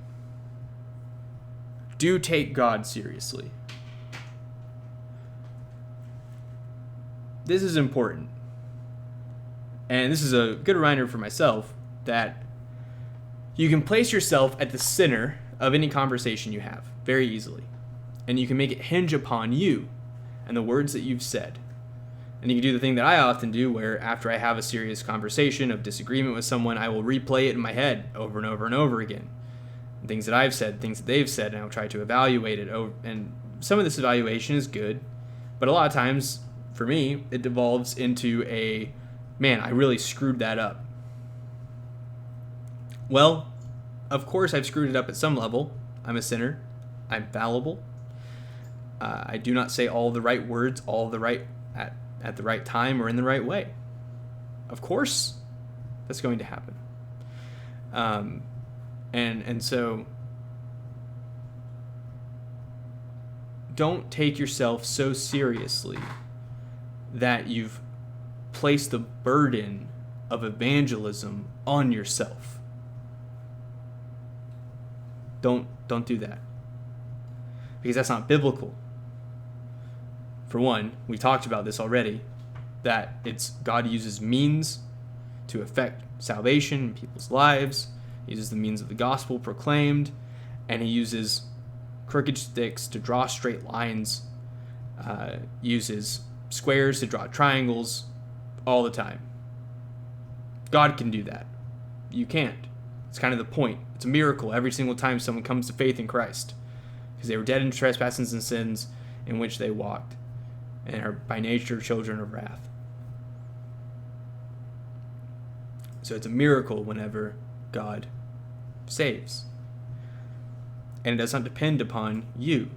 Do take God seriously. This is important. And this is a good reminder for myself that you can place yourself at the center of any conversation you have very easily. And you can make it hinge upon you and the words that you've said. And you can do the thing that I often do, where after I have a serious conversation of disagreement with someone, I will replay it in my head over and over and over again. Things that I've said, things that they've said, and I'll try to evaluate it. And some of this evaluation is good, but a lot of times, for me, it devolves into a, man, I really screwed that up. Well, of course I've screwed it up at some level. I'm a sinner. I'm fallible. I do not say all the right words, all the right at the right time or in the right way. Of course, that's going to happen. And so don't take yourself so seriously that you've placed the burden of evangelism on yourself. Don't do that. Because that's not biblical. For one, we talked about this already, that it's God uses means to affect salvation in people's lives. He uses the means of the gospel proclaimed, and he uses crooked sticks to draw straight lines, uses squares to draw triangles all the time. God can do that. You can't. It's kind of the point. It's a miracle every single time someone comes to faith in Christ, because they were dead in trespasses and sins in which they walked. and are by nature children of wrath. So it's a miracle whenever God saves. And it does not depend upon you.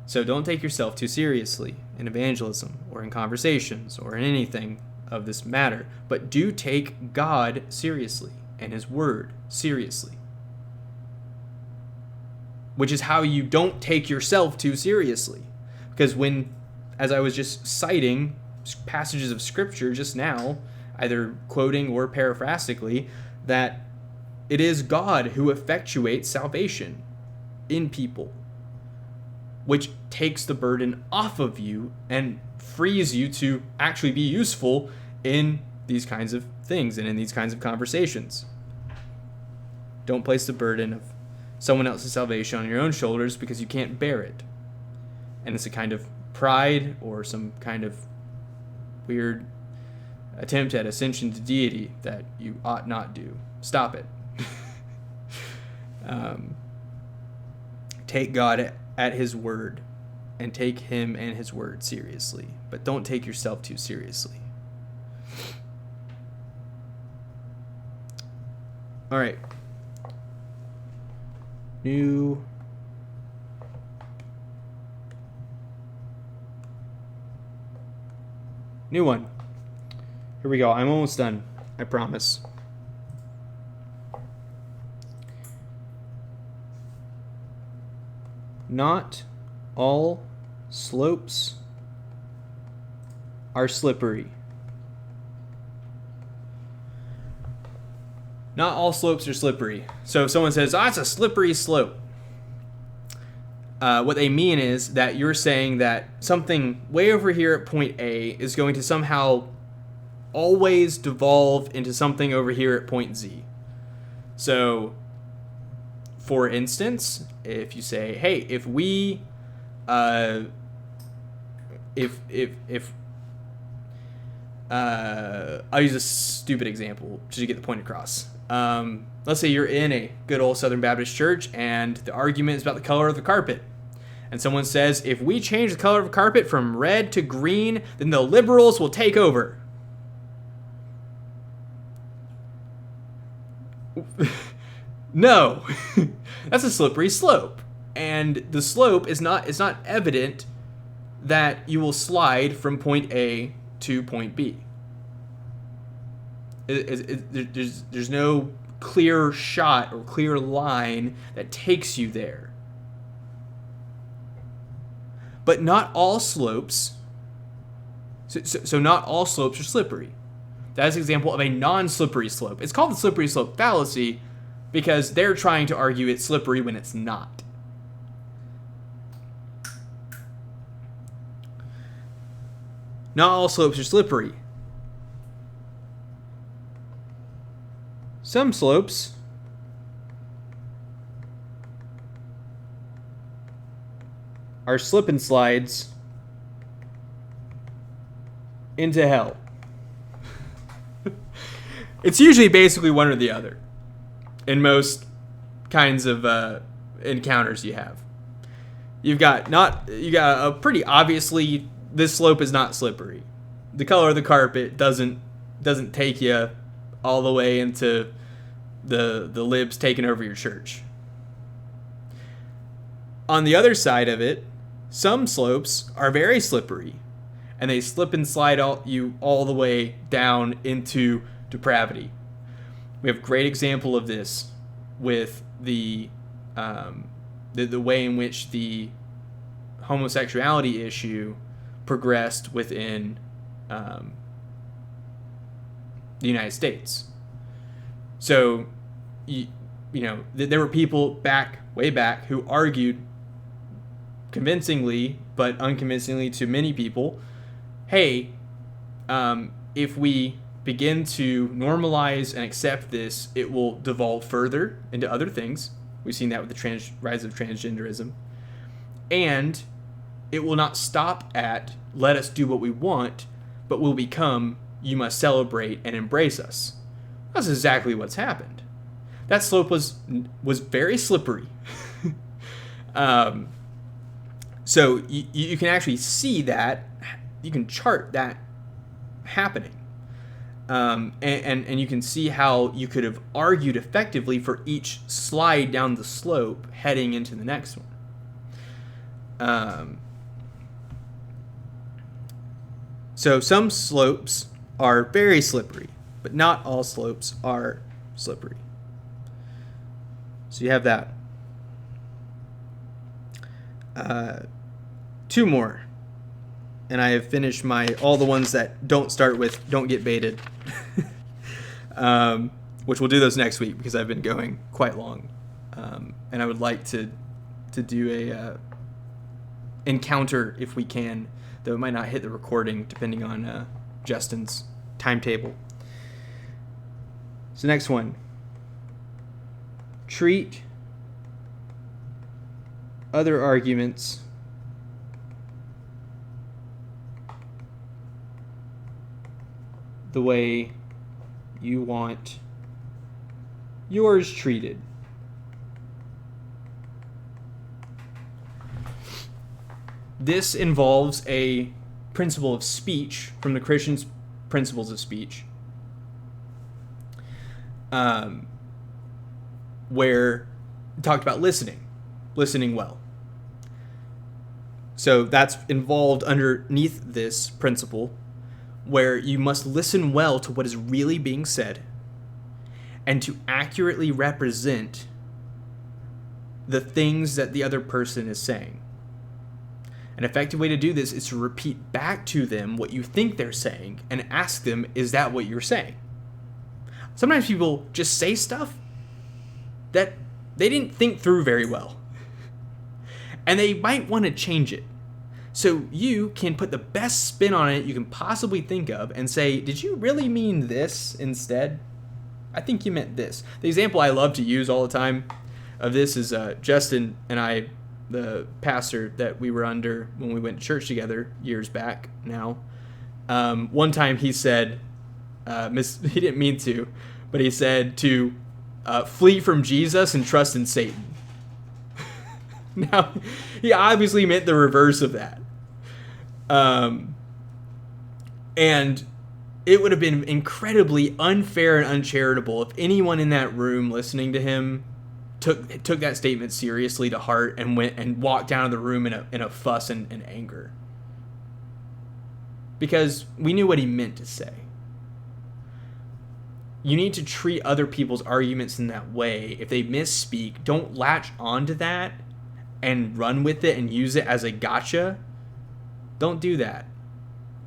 So don't take yourself too seriously in evangelism or in conversations or in anything of this matter, but do take God seriously and his word seriously. Which is how you don't take yourself too seriously. Because when, as I was just citing passages of scripture just now, either quoting or paraphrastically, that it is God who effectuates salvation in people, which takes the burden off of you and frees you to actually be useful in these kinds of things and in these kinds of conversations. Don't place the burden of someone else's salvation on your own shoulders because you can't bear it. And it's a kind of pride or some kind of weird attempt at ascension to deity that you ought not do. Stop it. Take God at his word and take him and his word seriously, but don't take yourself too seriously. All right. New one. Here we go. I'm almost done. I promise. Not all slopes are slippery. Not all slopes are slippery. So if someone says, it's a slippery slope, what they mean is that you're saying that something way over here at point A is going to somehow always devolve into something over here at point Z. So, for instance, if you say, hey, if we, I'll use a stupid example just to get the point across. Let's say you're in a good old Southern Baptist church and the argument is about the color of the carpet. And someone says, if we change the color of the carpet from red to green, then the liberals will take over. No, that's a slippery slope. And the slope is not, it's not evident that you will slide from point A to point B. There's no clear shot or clear line that takes you there. But not all slopes, so not all slopes are slippery. That is an example of a non-slippery slope. It's called the slippery slope fallacy because they're trying to argue it's slippery when it's not. Not all slopes are slippery. Some slopes are slip and slides into hell. It's usually basically one or the other in most kinds of encounters you have. You got a pretty obviously this slope is not slippery. The color of the carpet doesn't take you all the way into the libs taking over your church. On the other side of it, some slopes are very slippery, and they slip and slide you all the way down into depravity. We have a great example of this with the way in which the homosexuality issue progressed within the United States. So, there were people way back who argued convincingly, but unconvincingly to many people, hey, if we begin to normalize and accept this, it will devolve further into other things. We've seen that with the rise of transgenderism. And it will not stop at, let us do what we want, but will become, you must celebrate and embrace us. That's exactly what's happened. That slope was very slippery. So you can actually see that, you can chart that happening. And you can see how you could have argued effectively for each slide down the slope heading into the next one. So some slopes are very slippery, but not all slopes are slippery. So you have that. Two more. And I have finished all the ones that don't start with "don't get baited," which we'll do those next week because I've been going quite long, and I would like to do a encounter if we can, though it might not hit the recording depending on Justin's timetable. So next one, treat other arguments the way you want yours treated. This involves a principle of speech from the Christian's principles of speech, where we talked about listening well. So that's involved underneath this principle, where you must listen well to what is really being said and to accurately represent the things that the other person is saying. An effective way to do this is to repeat back to them what you think they're saying and ask them, is that what you're saying? Sometimes people just say stuff that they didn't think through very well, and they might want to change it. So you can put the best spin on it you can possibly think of and say, did you really mean this instead? I think you meant this. The example I love to use all the time of this is Justin and I, the pastor that we were under when we went to church together years back now. One time he said, he didn't mean to, but he said to flee from Jesus and trust in Satan. Now, he obviously meant the reverse of that. And it would have been incredibly unfair and uncharitable if anyone in that room listening to him took that statement seriously to heart and went and walked down to the room in a fuss and anger. Because we knew what he meant to say. You need to treat other people's arguments in that way. If they misspeak, don't latch onto that and run with it and use it as a gotcha. Don't do that.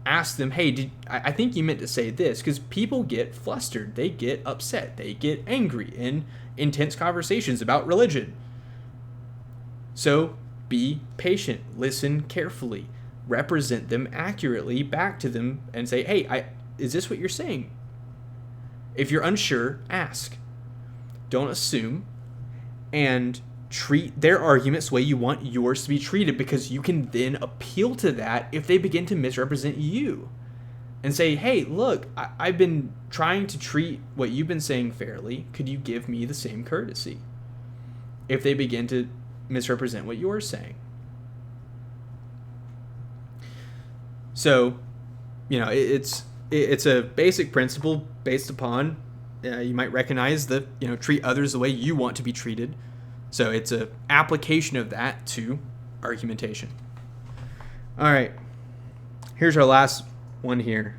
Ask them, hey, I think you meant to say this, because people get flustered. They get upset. They get angry in intense conversations about religion. So be patient. Listen carefully. Represent them accurately back to them and say, hey, is this what you're saying? If you're unsure, ask. Don't assume. And treat their arguments the way you want yours to be treated, because you can then appeal to that if they begin to misrepresent you and say, hey, look, I've been trying to treat what you've been saying fairly. Could you give me the same courtesy? If they begin to misrepresent what you're saying. So, it's a basic principle based upon, you might recognize the, treat others the way you want to be treated. So it's an application of that to argumentation. All right. Here's our last one here.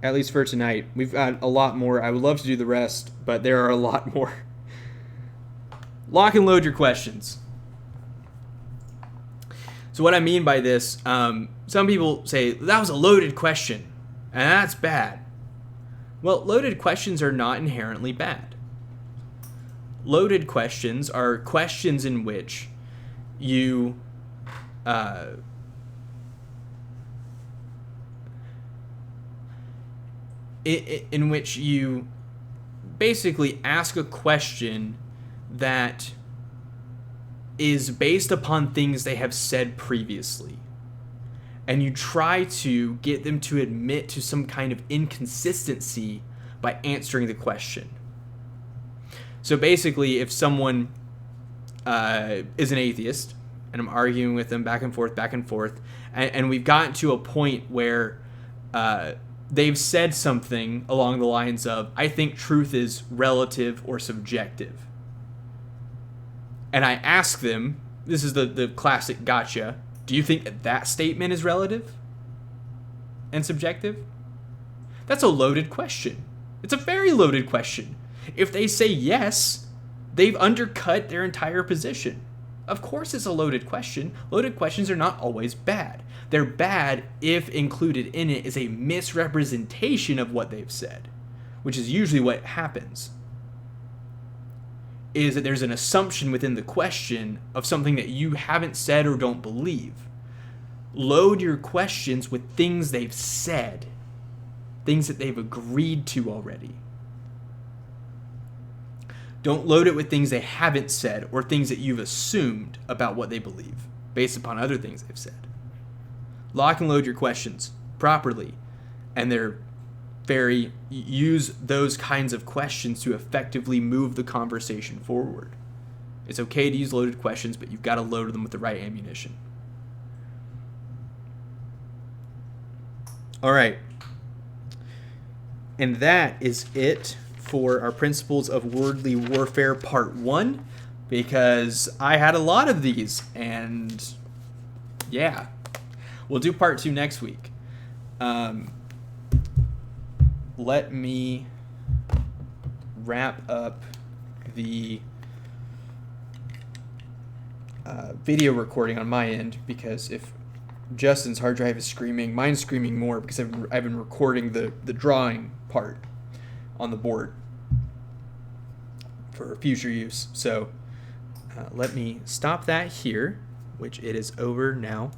At least for tonight. We've got a lot more. I would love to do the rest, but there are a lot more. Lock and load your questions. So what I mean by this, some people say, that was a loaded question, and that's bad. Well, loaded questions are not inherently bad. Loaded questions are questions in which you in which you basically ask a question that is based upon things they have said previously. And you try to get them to admit to some kind of inconsistency by answering the question. So basically, if someone is an atheist, and I'm arguing with them back and forth, and we've gotten to a point where they've said something along the lines of, I think truth is relative or subjective. And I ask them, this is the classic gotcha, do you think that that statement is relative and subjective? That's a loaded question. It's a very loaded question. If they say yes, they've undercut their entire position. Of course it's a loaded question. Loaded questions are not always bad. They're bad if included in it is a misrepresentation of what they've said, which is usually what happens. Is that there's an assumption within the question of something that you haven't said or don't believe. Load your questions with things they've said, things that they've agreed to already. Don't load it with things they haven't said or things that you've assumed about what they believe based upon other things they've said. Lock and load your questions properly, and use those kinds of questions to effectively move the conversation forward. It's okay to use loaded questions, but you've got to load them with the right ammunition. All right. And that is it for our Principles of Worldly Warfare Part 1, because I had a lot of these, and yeah. We'll do Part 2 next week. Let me wrap up the video recording on my end, because if Justin's hard drive is screaming, mine's screaming more because I've been recording the drawing part on the board for future use. So let me stop that here, which it is over now.